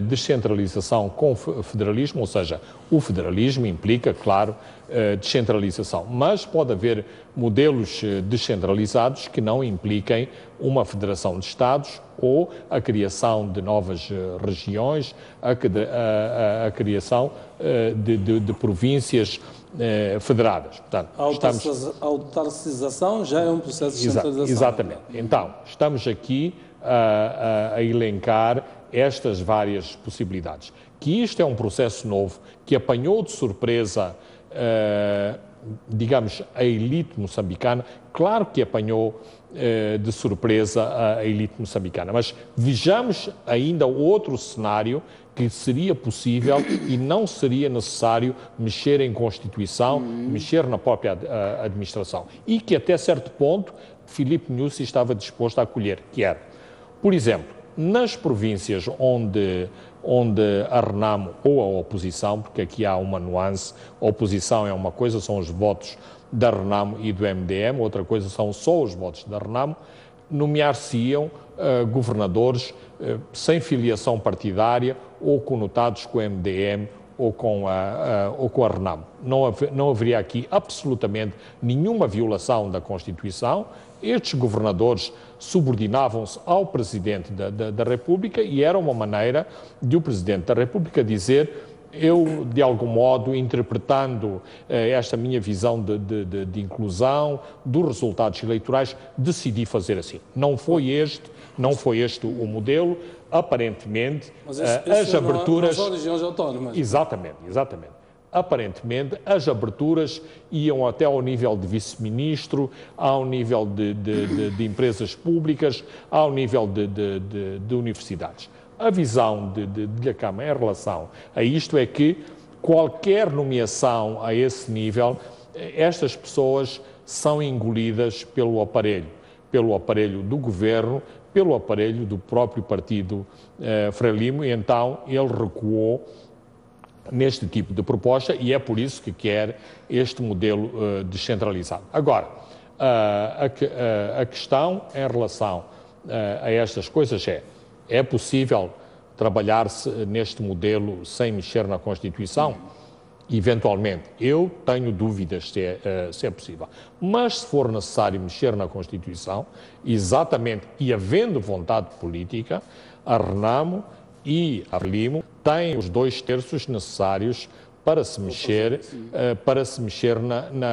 descentralização com federalismo, ou seja, o federalismo implica, claro, descentralização, mas pode haver modelos descentralizados que não impliquem uma federação de Estados ou a criação de novas regiões, a criação de províncias federadas. Portanto, a autarcização já é um processo de descentralização. Exatamente. Então, estamos aqui a elencar estas várias possibilidades. Que isto é um processo novo, que apanhou de surpresa, digamos, a elite moçambicana. Claro que apanhou de surpresa a elite moçambicana, mas vejamos ainda outro cenário que seria possível e não seria necessário mexer em Constituição, mexer na própria administração. E que até certo ponto Filipe Nyusi estava disposto a acolher, que era, por exemplo, nas províncias onde a Renamo ou a oposição, porque aqui há uma nuance, a oposição é uma coisa, são os votos da Renamo e do MDM, outra coisa são só os votos da Renamo, nomear-se-iam governadores sem filiação partidária ou conotados com o MDM ou com a Renamo. Não haveria aqui absolutamente nenhuma violação da Constituição. Estes governadores subordinavam-se ao Presidente da República e era uma maneira de o Presidente da República dizer: eu, de algum modo, interpretando esta minha visão de inclusão, dos resultados eleitorais, decidi fazer assim. Não foi este o modelo. Aparentemente, as aberturas... Não são regiões autónomas. Exatamente. Aparentemente, as aberturas iam até ao nível de vice-ministro, ao nível de empresas públicas, ao nível de universidades. A visão de Dhlakama em relação a isto é que qualquer nomeação a esse nível, estas pessoas são engolidas pelo aparelho do governo, pelo aparelho do próprio partido Frelimo, e então ele recuou neste tipo de proposta e é por isso que quer este modelo descentralizado. Agora, a questão em relação a estas coisas é possível trabalhar-se neste modelo sem mexer na Constituição? eventualmente. Eu tenho dúvidas se é possível. Mas se for necessário mexer na Constituição, exatamente, e havendo vontade política, a Renamo e a Frelimo têm os 2/3 necessários para se mexer,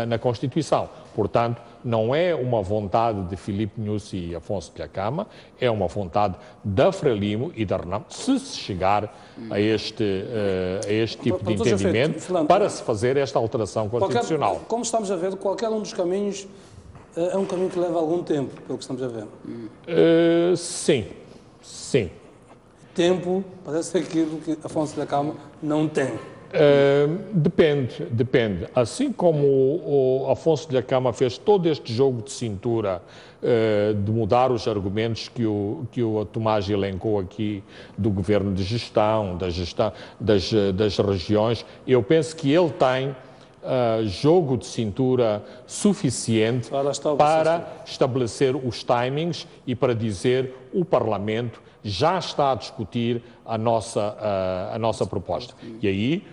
na Constituição. Portanto, não é uma vontade de Filipe Nyusi e Afonso de Acama, é uma vontade da Frelimo e da Renamo, se chegar a este tipo de entendimento, para se fazer esta alteração constitucional. Como estamos a ver, qualquer um dos caminhos é um caminho que leva algum tempo, pelo que estamos a ver. Sim. Tempo parece ser aquilo que Afonso de Acama não tem. Depende. Assim como o Afonso de Acama fez todo este jogo de cintura de mudar os argumentos que o Tomás elencou aqui do governo de gestão, das regiões, eu penso que ele tem jogo de cintura suficiente para estabelecer os timings e para dizer o Parlamento já está a discutir a nossa proposta. E aí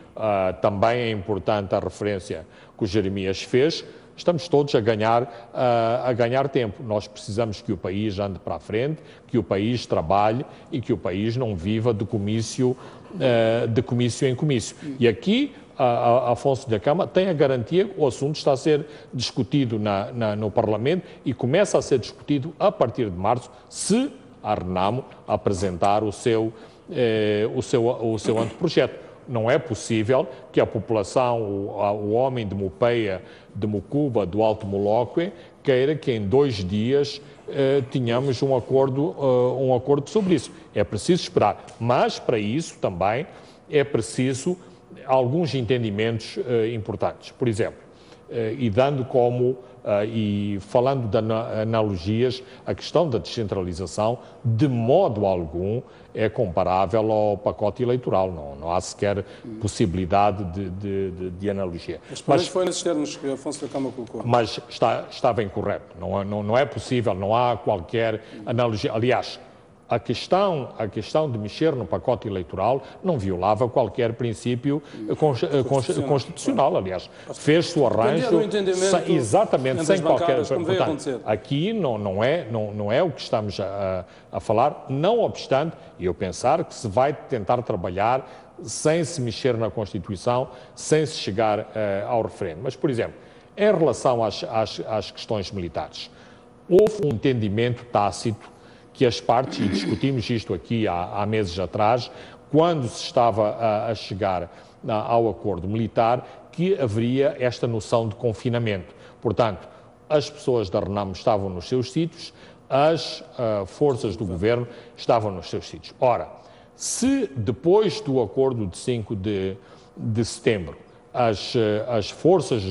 também é importante a referência que o Jeremias fez. Estamos todos a ganhar tempo. Nós precisamos que o país ande para a frente, que o país trabalhe e que o país não viva de comício em comício. E aqui Afonso de Acama tem a garantia que o assunto está a ser discutido no Parlamento e começa a ser discutido a partir de março, se a Renamo apresentar o seu anteprojeto. Não é possível que a população, o homem de Mopeia, de Mocuba, do Alto Molóque, queira que em 2 dias tenhamos um acordo sobre isso. É preciso esperar. Mas, para isso, também é preciso alguns entendimentos importantes. Por exemplo, e falando de analogias, a questão da descentralização, de modo algum, é comparável ao pacote eleitoral. Não há sequer possibilidade de analogia. Mas foi nesses termos que Afonso de Acama colocou. Mas está bem correto. Não é possível, não há qualquer analogia. Aliás, a questão de mexer no pacote eleitoral não violava qualquer princípio constitucional. Aliás, fez-se o arranjo exatamente sem qualquer... Portanto, aqui não é o que estamos a falar, não obstante eu pensar que se vai tentar trabalhar sem se mexer na Constituição, sem se chegar ao referendo. Mas, por exemplo, em relação às questões militares, houve um entendimento tácito que as partes, e discutimos isto aqui há meses atrás, quando se estava a chegar ao acordo militar, que haveria esta noção de confinamento. Portanto, as pessoas da Renamo estavam nos seus sítios, as forças do governo estavam nos seus sítios. Ora, se depois do acordo de 5 de setembro, as forças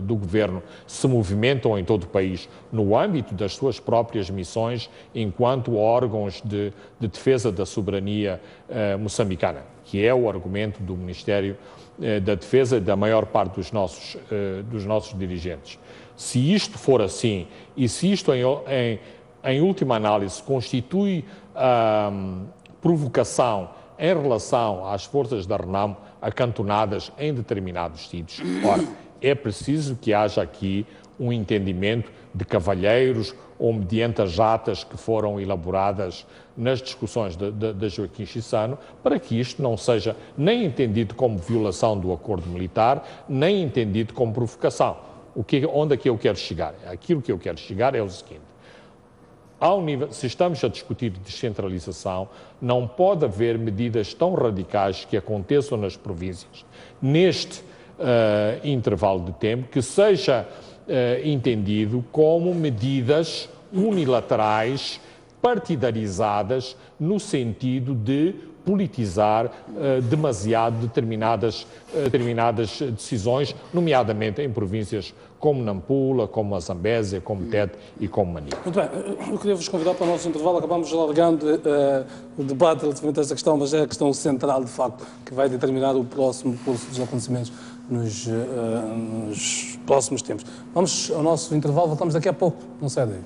do governo se movimentam em todo o país no âmbito das suas próprias missões enquanto órgãos de defesa da soberania moçambicana, que é o argumento do Ministério da Defesa da maior parte dos nossos dirigentes. Se isto for assim e se isto em última análise constitui provocação em relação às forças da Renamo acantonadas em determinados sítios, ora, é preciso que haja aqui um entendimento de cavalheiros ou mediante as atas que foram elaboradas nas discussões da Joaquim Chissano, para que isto não seja nem entendido como violação do acordo militar, nem entendido como provocação. Onde é que eu quero chegar? Aquilo que eu quero chegar é o seguinte: se estamos a discutir descentralização, não pode haver medidas tão radicais que aconteçam nas províncias neste intervalo de tempo que seja entendido como medidas unilaterais, partidarizadas, no sentido de politizar demasiado determinadas decisões, nomeadamente em províncias como Nampula, como a Zambésia, como Tete e como Manica. Muito bem, eu queria vos convidar para o nosso intervalo. Acabamos alargando o debate relativamente a esta questão, mas é a questão central, de facto, que vai determinar o próximo curso dos acontecimentos nos próximos tempos. Vamos ao nosso intervalo, voltamos daqui a pouco. Não sai daí.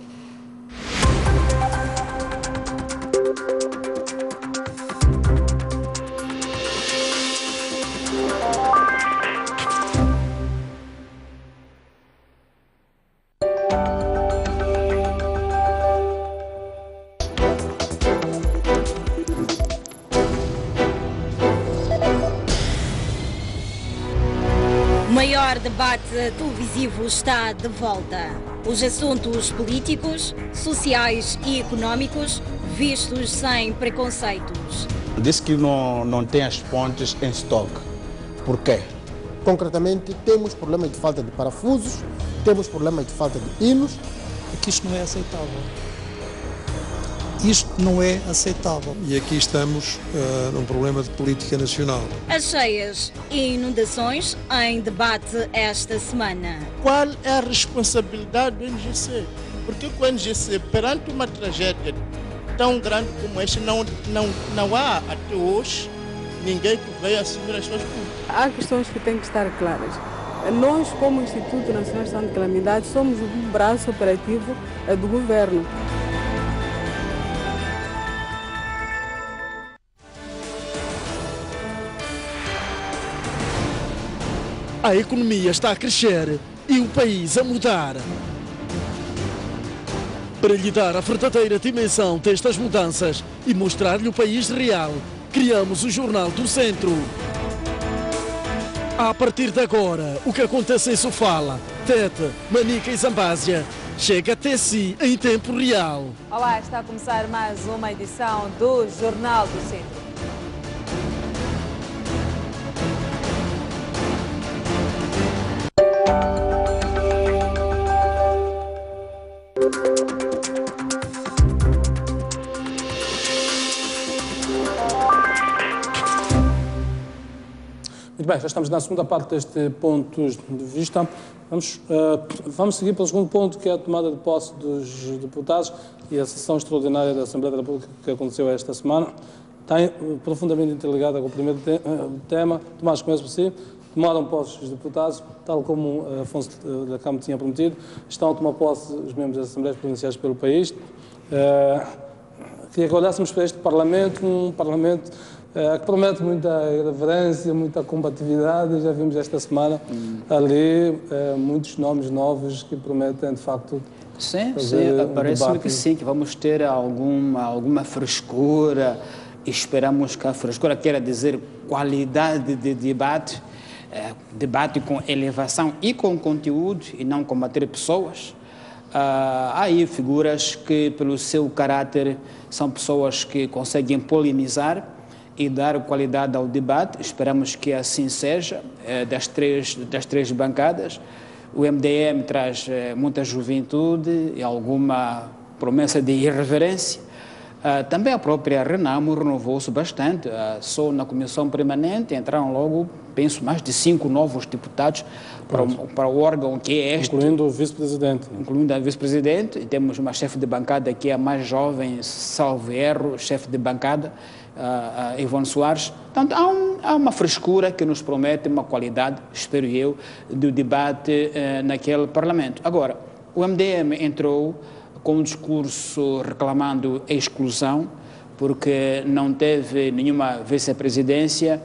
maior debate televisivo está de volta. Os assuntos políticos, sociais e econômicos vistos sem preconceitos. Disse que não tem as pontes em estoque. Por quê? Concretamente, temos problemas de falta de parafusos, temos problemas de falta de pinos. É que isto não é aceitável. Isto não é aceitável. E aqui estamos num problema de política nacional. As cheias e inundações em debate esta semana. Qual é a responsabilidade do NGC? Porque com o NGC, perante uma tragédia tão grande como esta, não há até hoje ninguém que veio assumir as suas culpas. Há questões que têm que estar claras. Nós, como Instituto Nacional de Gestão de Calamidades, somos um braço operativo do governo. A economia está a crescer e o país a mudar. Para lhe dar a verdadeira dimensão destas mudanças e mostrar-lhe o país real, criamos o Jornal do Centro. A partir de agora, o que acontece em Sofala, Tete, Manica e Zambásia chega até si em tempo real. Olá, está a começar mais uma edição do Jornal do Centro. Muito bem, já estamos na segunda parte deste ponto de vista. Vamos seguir para o segundo ponto, que é a tomada de posse dos deputados e a sessão extraordinária da Assembleia da República que aconteceu esta semana. Está profundamente interligada com o primeiro tema. Tomás, começo por si. Tomaram posse os deputados, tal como Afonso da Câmara tinha prometido. Estão a tomar posse os membros das Assembleias Provinciais pelo país. Queria que olhássemos para este Parlamento, um Parlamento que promete muita irreverência, muita combatividade. Já vimos esta semana ali muitos nomes novos que prometem, de facto, sim, parece-me que sim, que vamos ter alguma frescura. Esperamos que a frescura queira dizer qualidade de debate, debate com elevação e com conteúdo e não combater pessoas. Há aí figuras que, pelo seu caráter, são pessoas que conseguem polemizar e dar qualidade ao debate. Esperamos que assim seja, das três bancadas. O MDM traz muita juventude e alguma promessa de irreverência. Também a própria Renamo renovou-se bastante. Só na comissão permanente entraram logo, penso, mais de 5 novos deputados para o órgão que é este. Incluindo o vice-presidente. Incluindo a vice-presidente. E temos uma chefe de bancada que é a mais jovem, salvo erro, chefe de bancada, Ivone Soares. Portanto, há uma frescura que nos promete uma qualidade, espero eu, do debate naquele Parlamento. Agora, o MDM entrou com um discurso reclamando a exclusão, porque não teve nenhuma vice-presidência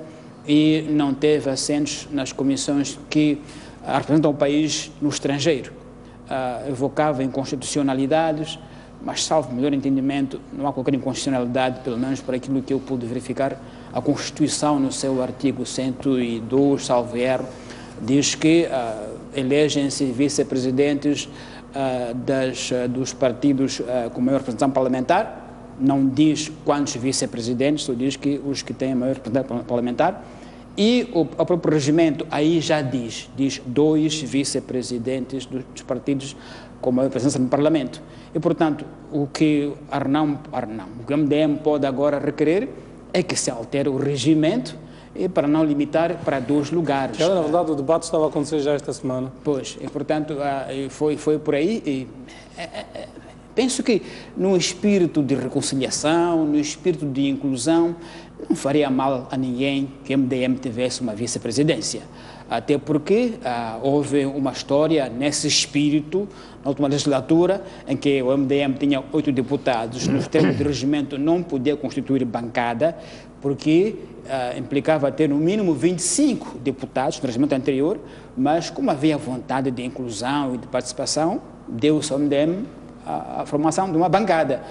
e não teve assentos nas comissões que representam o país no estrangeiro. Evocava inconstitucionalidades, mas, salvo melhor entendimento, não há qualquer inconstitucionalidade, pelo menos por aquilo que eu pude verificar. A Constituição, no seu artigo 102, salvo erro, diz que elegem-se vice-presidentes dos partidos com maior representação parlamentar. Não diz quantos vice-presidentes, só diz que os que têm maior representação parlamentar. E o próprio regimento aí já diz 2 vice-presidentes dos partidos com maior presença no Parlamento. E, portanto, o que o MDM pode agora requerer é que se altere o regimento e para não limitar para 2 lugares. Na verdade, o debate estava a acontecer já esta semana. Pois, e portanto, foi por aí. E, penso que no espírito de reconciliação, no espírito de inclusão, não faria mal a ninguém que o MDM tivesse uma vice-presidência. Até porque houve uma história nesse espírito, na última legislatura, em que o MDM tinha 8 deputados, nos termos de regimento não podia constituir bancada, porque implicava ter no mínimo 25 deputados no regimento anterior, mas como havia vontade de inclusão e de participação, deu-se ao MDM a formação de uma bancada.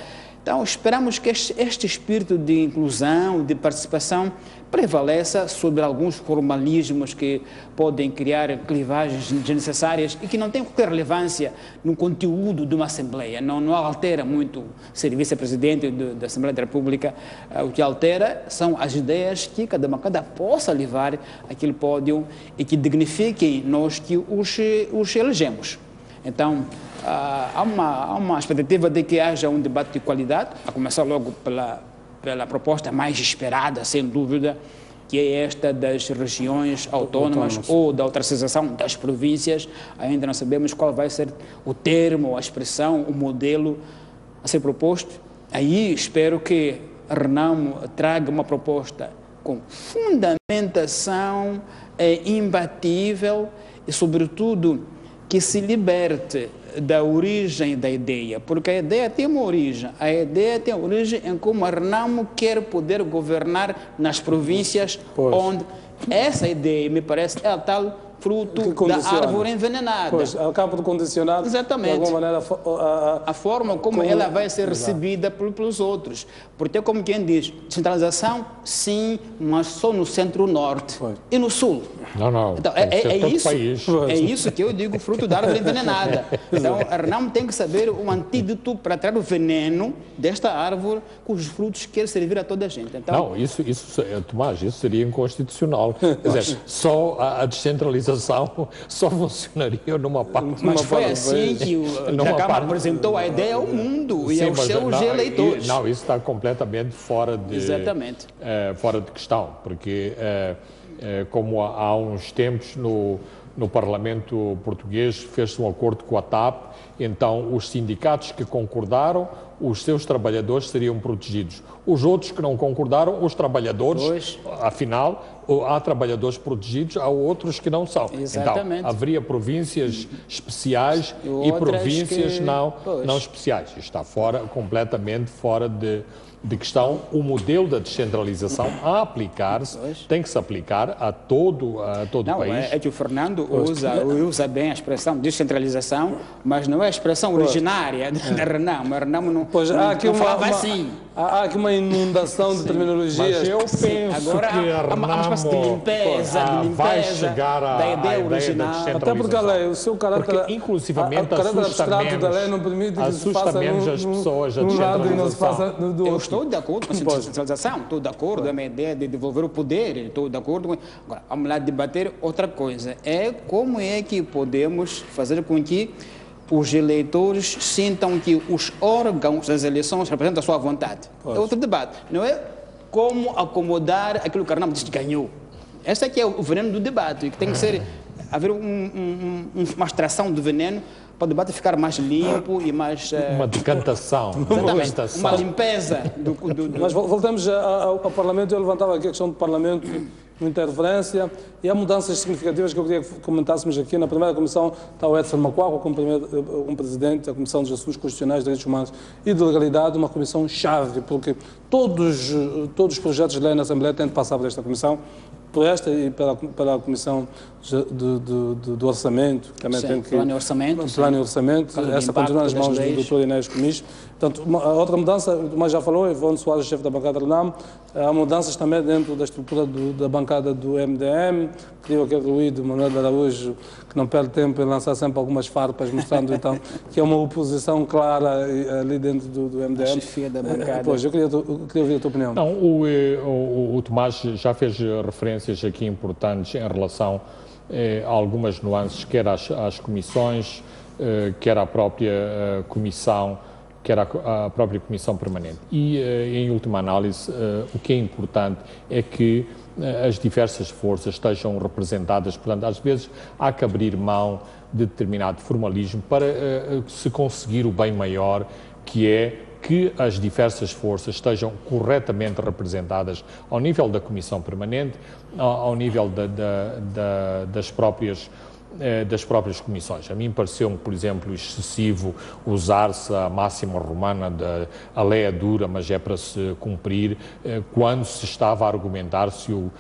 Então, esperamos que este espírito de inclusão, de participação, prevaleça sobre alguns formalismos que podem criar clivagens desnecessárias e que não têm qualquer relevância no conteúdo de uma Assembleia. Não altera muito ser vice-presidente da Assembleia da República. O que altera são as ideias que cada bancada possa levar àquele pódio e que dignifiquem nós que os elegemos. Então, há uma expectativa de que haja um debate de qualidade, a começar logo pela proposta mais esperada, sem dúvida, que é esta das regiões autónomas ou da autarcização das províncias. Ainda não sabemos qual vai ser o termo, a expressão, o modelo a ser proposto. Aí espero que Renamo traga uma proposta com fundamentação imbatível e, sobretudo, que se liberte da origem da ideia, porque a ideia tem uma origem. A ideia tem origem em como a Renamo quer poder governar nas províncias, onde essa ideia, me parece, é a tal fruto da árvore envenenada. Pois, acaba de condicionar, exatamente, de alguma maneira, a forma como ela vai ser recebida pelos outros. Porque, como quem diz, descentralização, sim, mas só no centro-norte e no sul. Não. Então, é isso que eu digo, fruto da árvore envenenada. Então, a Renamo tem que saber o antídoto para tirar o veneno desta árvore, cujos frutos quer servir a toda a gente. Então, não, isso, Tomás, isso seria inconstitucional. Quer dizer, só a descentralização só funcionaria numa parte. Mas foi assim que o Dhlakama apresentou a ideia ao mundo e aos seus eleitores. Não, isso está completamente fora de questão, porque como há uns tempos no Parlamento português fez-se um acordo com a TAP, então os sindicatos que concordaram, os seus trabalhadores seriam protegidos. Os outros que não concordaram, os trabalhadores, afinal, há trabalhadores protegidos, há outros que não são. Exatamente. Então, haveria províncias especiais e províncias não especiais. Está completamente fora de questão. O modelo da descentralização a aplicar-se tem que se aplicar a todo o país. É que o Fernando usa bem a expressão descentralização, mas não é a expressão originária da Renamo. A Renamo não falava assim. Há aqui uma inundação de terminologias. Mas eu penso agora que a Renamo há uma espécie de limpeza vai chegar da ideia original. Até porque a lei, o seu caráter, porque, inclusivamente, o caráter abstrato da lei não permite que se faça as pessoas a descentralização. Eu estou de acordo com a descentralização, estou de acordo com a minha ideia de devolver o poder, estou de acordo com... Agora, vamos lá debater outra coisa, é como é que podemos fazer com que os eleitores sintam que os órgãos das eleições representam a sua vontade. É outro debate, não é como acomodar aquilo que o Renamo disse que ganhou. Esse aqui é o veneno do debate, que tem que haver uma extração do veneno para o debate ficar mais limpo e mais... Uma decantação. Exatamente, uma limpeza. Mas voltamos ao Parlamento. Eu levantava aqui a questão do Parlamento, interferência, e há mudanças significativas que eu queria que comentássemos aqui. Na primeira comissão está o Edson Macuaco, como presidente da Comissão dos Assuntos Constitucionais, Direitos Humanos e de Legalidade, uma comissão-chave, porque todos os projetos de lei na Assembleia têm de passar por esta comissão, por esta e pela Comissão do Orçamento, que também tem que... Plano e Orçamento. Plano e Orçamento. Essa continua nas mãos do Dr. Inés Comis. Portanto, a outra mudança, o Tomás já falou, Ivone Soares, chefe da bancada do Renamo. Há mudanças também dentro da estrutura da bancada do MDM. Queria aquele ruído, Manuel de Araújo, que não perde tempo em lançar sempre algumas farpas, mostrando então que é uma oposição clara ali dentro do MDM. A chefia da bancada. Pois, eu queria ouvir a tua opinião. Não, o Tomás já fez referências aqui importantes em relação a algumas nuances, quer às comissões, quer à própria comissão, quer à própria comissão permanente. E, em última análise, o que é importante é que as diversas forças estejam representadas. Portanto, às vezes há que abrir mão de determinado formalismo para se conseguir o bem maior, que é que as diversas forças estejam corretamente representadas ao nível da Comissão Permanente, ao nível das próprias comissões. A mim pareceu-me, por exemplo, excessivo usar-se a máxima romana a lei é dura, mas é para se cumprir, quando se estava a argumentar se o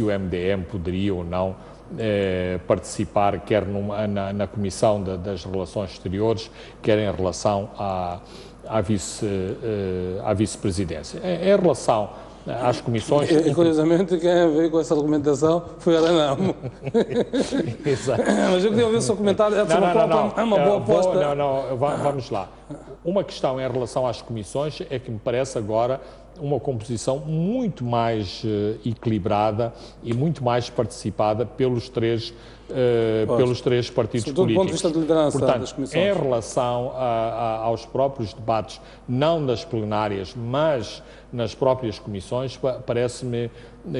MDM poderia ou não participar, quer na Comissão das Relações Exteriores, quer em relação à vice-presidência. Em relação às comissões... E, curiosamente, quem veio com essa argumentação foi a Renamo. Exato. Mas eu queria ouvir o seu comentário. É uma boa aposta. Vamos lá. Uma questão em relação às comissões é que me parece agora uma composição muito mais equilibrada e muito mais participada pelos três partidos políticos. Do ponto de vista de liderança das comissões. Em relação aos próprios debates, não nas plenárias, mas nas próprias comissões, parece-me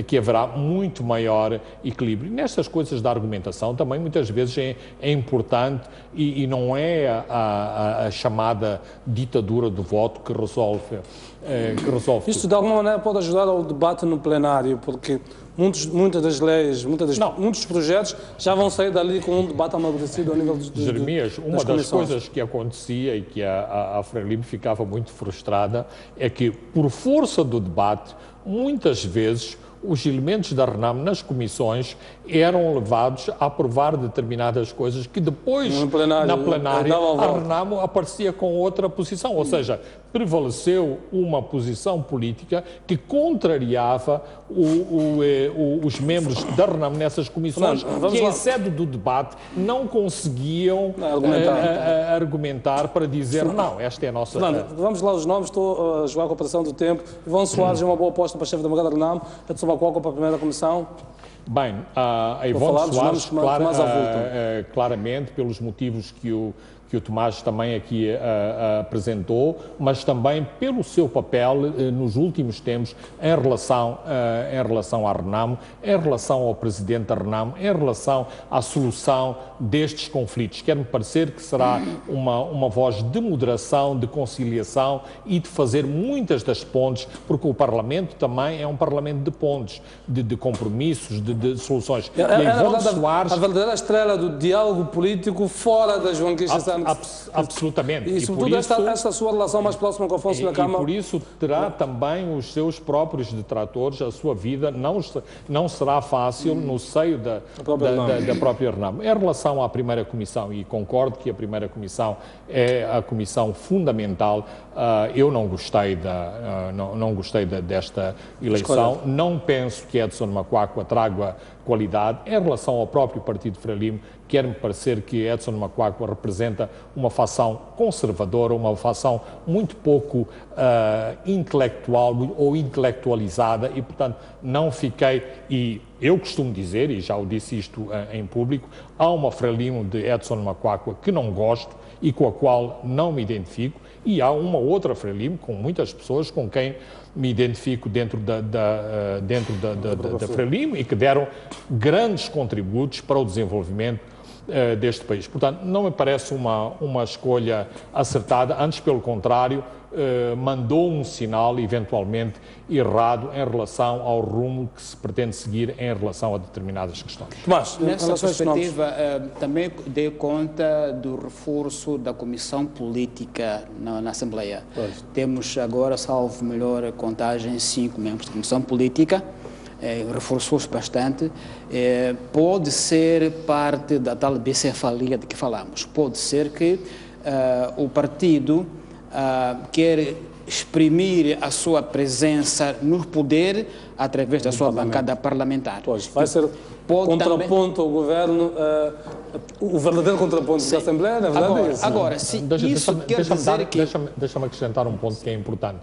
que haverá muito maior equilíbrio. E nestas coisas da argumentação também muitas vezes é importante e não é a chamada ditadura do voto que resolve Isto de alguma maneira pode ajudar ao debate no plenário, porque muitas das leis, muitos dos projetos já vão sair dali com um debate amadurecido ao nível de Jeremias, uma das coisas que acontecia e que a Frelimo ficava muito frustrada é que, por força do debate, muitas vezes os elementos da Renamo nas comissões eram levados a aprovar determinadas coisas que depois, na plenária, a Renamo aparecia com outra posição. Ou seja, prevaleceu uma posição política que contrariava os membros da Renamo nessas comissões, que em sede do debate não conseguiam argumentar para dizer não, esta é a nossa... Vamos lá os nomes, estou a jogar com a operação do tempo. Ivone Soares é uma boa aposta para a chefe da bancada da Renamo, Edson Bacoca para a primeira comissão. Bem, a Ivone Soares, claramente, pelos motivos que o Tomás também aqui apresentou, mas também pelo seu papel nos últimos tempos em relação à Renamo, em relação ao presidente da Renamo, em relação à solução destes conflitos. Quer-me parecer que será uma voz de moderação, de conciliação e de fazer muitas das pontes, porque o Parlamento também é um Parlamento de pontes, de compromissos, de soluções. E a Ivone Soares... A verdadeira estrela do diálogo político fora da João Queixa Santos. Absolutamente. E sobretudo esta sua relação mais próxima com Afonso da Câmara. E por isso terá também os seus próprios detratores, a sua vida não será fácil no seio da própria Renamo. Em relação à primeira comissão, e concordo que a primeira comissão é a comissão fundamental, eu não gostei desta eleição, não penso que Edson Macquaqua traga qualidade. Em relação ao próprio Partido Frelimo, quer-me parecer que Edson Macquaqua representa uma facção conservadora, uma facção muito pouco intelectual ou intelectualizada e, portanto, não fiquei... E eu costumo dizer, e já o disse isto em público, há uma Frelimo de Edson Macquaqua que não gosto e com a qual não me identifico, e há uma outra Frelimo, com muitas pessoas com quem me identifico dentro da Frelimo e que deram grandes contributos para o desenvolvimento deste país. Portanto, não me parece uma escolha acertada, antes pelo contrário, mandou um sinal eventualmente errado em relação ao rumo que se pretende seguir em relação a determinadas questões. Tomás, nessa perspectiva, também dei conta do reforço da Comissão Política na Assembleia. Pois. Temos agora, salvo melhor contagem, 5 membros da Comissão Política. Reforçou-se bastante, pode ser parte da tal bicefalia de que falamos. Pode ser que o partido quer exprimir a sua presença no poder através da sua bancada parlamentar. Pois, vai ser contraponto ao governo, o verdadeiro contraponto da Assembleia, na verdade é isso. Agora, se isso quer dizer que... Deixa-me acrescentar um ponto que é importante.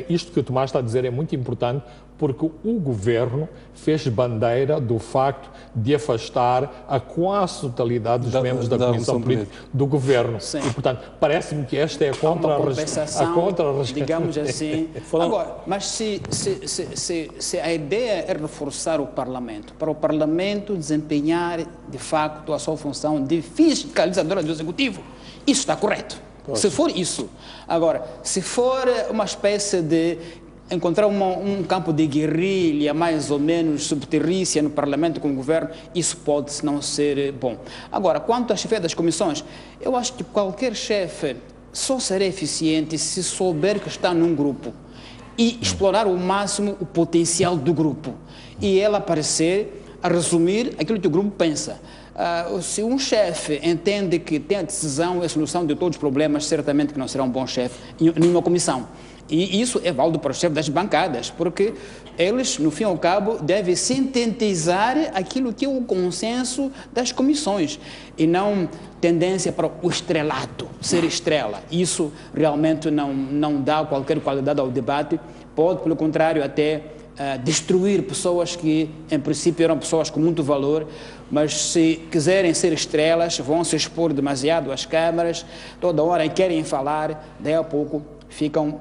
Isto que o Tomás está a dizer é muito importante porque o governo fez bandeira do facto de afastar a quase totalidade dos membros da Comissão Política do governo. Sim. E, portanto, parece-me que esta é a contra-restrição, digamos assim. Agora, mas se a ideia é reforçar o Parlamento, para o Parlamento desempenhar, de facto, a sua função de fiscalizadora do Executivo, isso está correto. Se for isso. Agora, se for uma espécie de encontrar um campo de guerrilha mais ou menos subterrícia no Parlamento com o governo, isso pode não ser bom. Agora, quanto à chefia das comissões, eu acho que qualquer chefe só será eficiente se souber que está num grupo e explorar ao máximo o potencial do grupo e ela aparecer a resumir aquilo que o grupo pensa. Se um chefe entende que tem a decisão e a solução de todos os problemas, certamente que não será um bom chefe em uma comissão. E isso é válido para os chefes das bancadas, porque eles, no fim e ao cabo, devem sintetizar aquilo que é o consenso das comissões e não tendência para o estrelato, ser estrela. Isso realmente não dá qualquer qualidade ao debate, pode, pelo contrário, até destruir pessoas que, em princípio, eram pessoas com muito valor, mas se quiserem ser estrelas, vão se expor demasiado às câmaras, toda hora querem falar, daí a pouco ficam,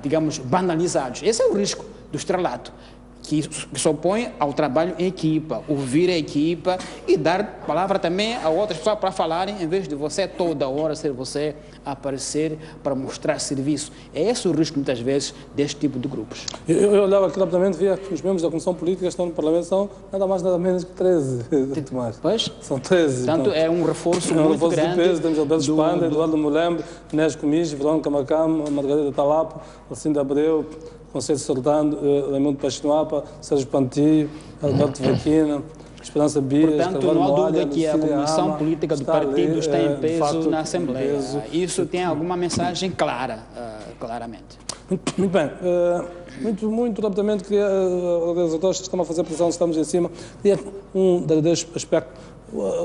digamos, banalizados. Esse é o risco do estrelato, que se opõe ao trabalho em equipa, ouvir a equipa e dar palavra também a outras pessoas para falarem, em vez de você toda hora ser você aparecer para mostrar serviço. É esse o risco, muitas vezes, deste tipo de grupos. Eu olhava aqui rapidamente, via que os membros da Comissão Política que estão no Parlamento são nada mais, nada menos que 13, Tomás. Pois? São 13. Portanto, é um reforço muito grande. De peso. Temos Alberto Espanda, Eduardo Mulembe, Inés Comige, Verónica Macam, Margarida Talapo, Alcinda Abreu, Conceito Sordano, Raimundo Paixinoapa, Sérgio Panti, Alberto Vaquina, Esperança Bias, portanto, Carvalho não há Moalha, dúvida que a Comissão Política do partido está em peso facto, na Assembleia. Isso tem alguma mensagem clara, claramente. Muito bem. Muito rapidamente, queria, os autores que estão a fazer pressão, estamos em cima, queria um verdadeiro aspecto.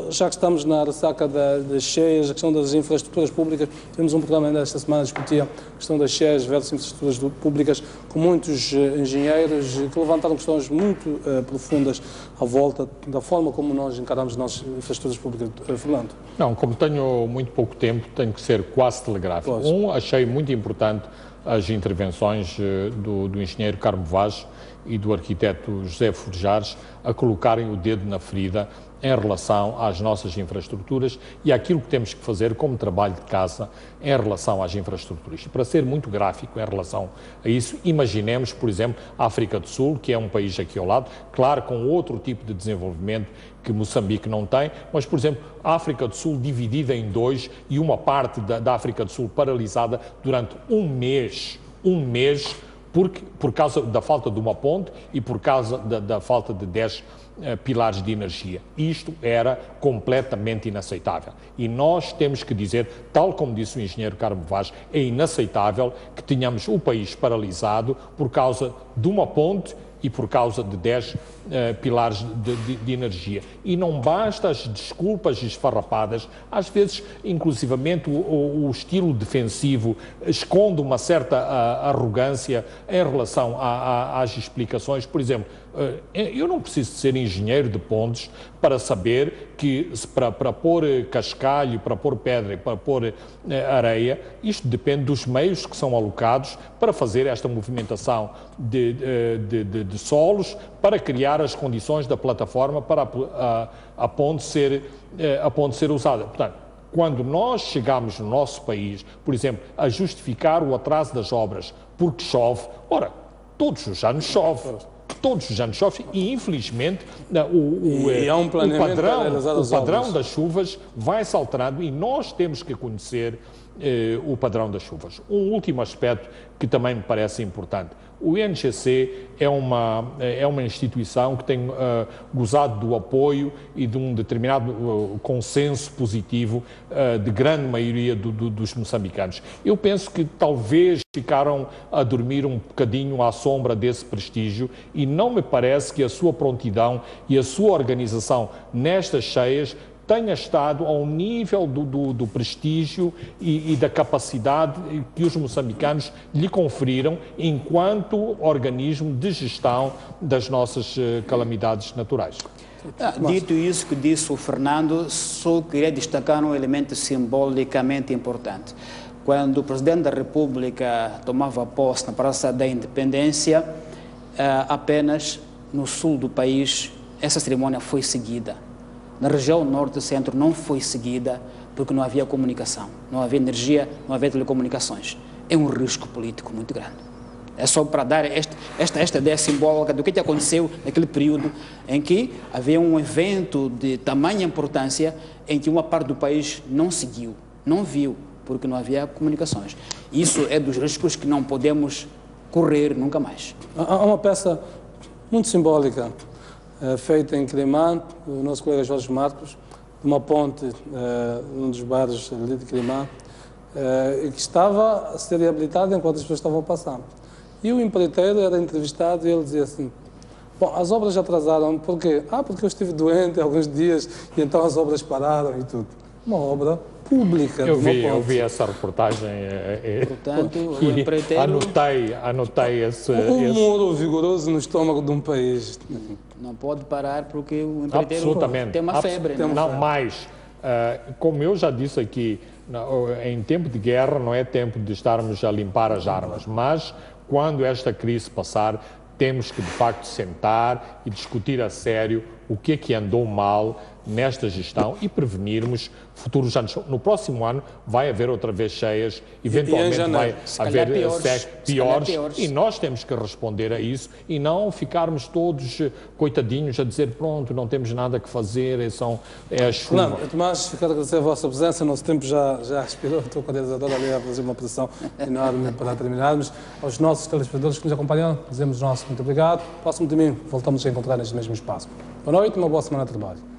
Já que estamos na ressaca das cheias, a questão das infraestruturas públicas, temos um programa ainda esta semana que discutia a questão das cheias versus infraestruturas públicas, com muitos engenheiros que levantaram questões muito profundas à volta da forma como nós encaramos as nossas infraestruturas públicas. Fernando? Não, como tenho muito pouco tempo, tenho que ser quase telegráfico. Achei muito importante as intervenções do engenheiro Carmo Vaz e do arquiteto José Forjares a colocarem o dedo na ferida em relação às nossas infraestruturas e àquilo que temos que fazer como trabalho de casa em relação às infraestruturas. E para ser muito gráfico em relação a isso, imaginemos, por exemplo, a África do Sul, que é um país aqui ao lado, claro, com outro tipo de desenvolvimento que Moçambique não tem, mas, por exemplo, a África do Sul dividida em dois e uma parte da África do Sul paralisada durante um mês, por causa da falta de uma ponte e por causa da falta de 10 pilares de energia. Isto era completamente inaceitável. E nós temos que dizer, tal como disse o engenheiro Carmo Vaz, é inaceitável que tenhamos o país paralisado por causa de uma ponte e por causa de 10 pilares de energia. E não basta as desculpas esfarrapadas, às vezes, inclusivamente, o estilo defensivo esconde uma certa arrogância em relação às explicações. Por exemplo, eu não preciso ser engenheiro de pontes para saber que para pôr cascalho, para pôr pedra e para pôr areia, isto depende dos meios que são alocados para fazer esta movimentação de solos, para criar as condições da plataforma para a ponte ser usada. Portanto, quando nós chegamos no nosso país, por exemplo, a justificar o atraso das obras porque chove, ora, todos os anos chove. Todos os anos chove e, infelizmente, o padrão das chuvas vai se alterando e nós temos que conhecer o padrão das chuvas. Um último aspecto que também me parece importante. O INGC é uma instituição que tem gozado do apoio e de um determinado consenso positivo de grande maioria dos moçambicanos. Eu penso que talvez ficaram a dormir um bocadinho à sombra desse prestígio e não me parece que a sua prontidão e a sua organização nestas cheias tenha estado ao nível do prestígio e da capacidade que os moçambicanos lhe conferiram enquanto organismo de gestão das nossas calamidades naturais. Dito isso que disse o Fernando, só queria destacar um elemento simbolicamente importante. Quando o Presidente da República tomava posse na Praça da Independência, apenas no sul do país essa cerimônia foi seguida. Na região norte e centro não foi seguida porque não havia comunicação, não havia energia, não havia telecomunicações. É um risco político muito grande. É só para dar esta ideia simbólica do que aconteceu naquele período em que havia um evento de tamanha importância em que uma parte do país não seguiu, não viu, porque não havia comunicações. Isso é dos riscos que não podemos correr nunca mais. Há uma peça muito simbólica feita em Climã, o nosso colega Jorge Marcos, de uma ponte, num dos bairros ali de Climã, que estava a ser reabilitada enquanto as pessoas estavam passando. E o empreiteiro era entrevistado e ele dizia assim: bom, as obras já atrasaram, por quê? Porque eu estive doente há alguns dias e então as obras pararam e tudo. Uma obra pública. Eu vi essa reportagem. Portanto, o empreiteiro... Anotei esse... muro vigoroso no estômago de um país. Não pode parar porque o empreiteiro tem uma febre. Não, mais. Como eu já disse aqui, em tempo de guerra não é tempo de estarmos a limpar as armas, mas quando esta crise passar, temos que de facto sentar e discutir a sério o que é que andou mal nesta gestão e prevenirmos futuros anos. No próximo ano vai haver outra vez cheias, eventualmente vai haver piores e nós temos que responder a isso e não ficarmos todos coitadinhos a dizer pronto, não temos nada que fazer, é a chuva. Não, Tomás, quero agradecer a vossa presença, nosso tempo já expirou, estou com a organizadora ali a fazer uma pressão enorme para terminarmos. Aos nossos telespectadores que nos acompanham, dizemos nosso muito obrigado. Próximo domingo voltamos a encontrar neste mesmo espaço. Boa noite e uma boa semana de trabalho.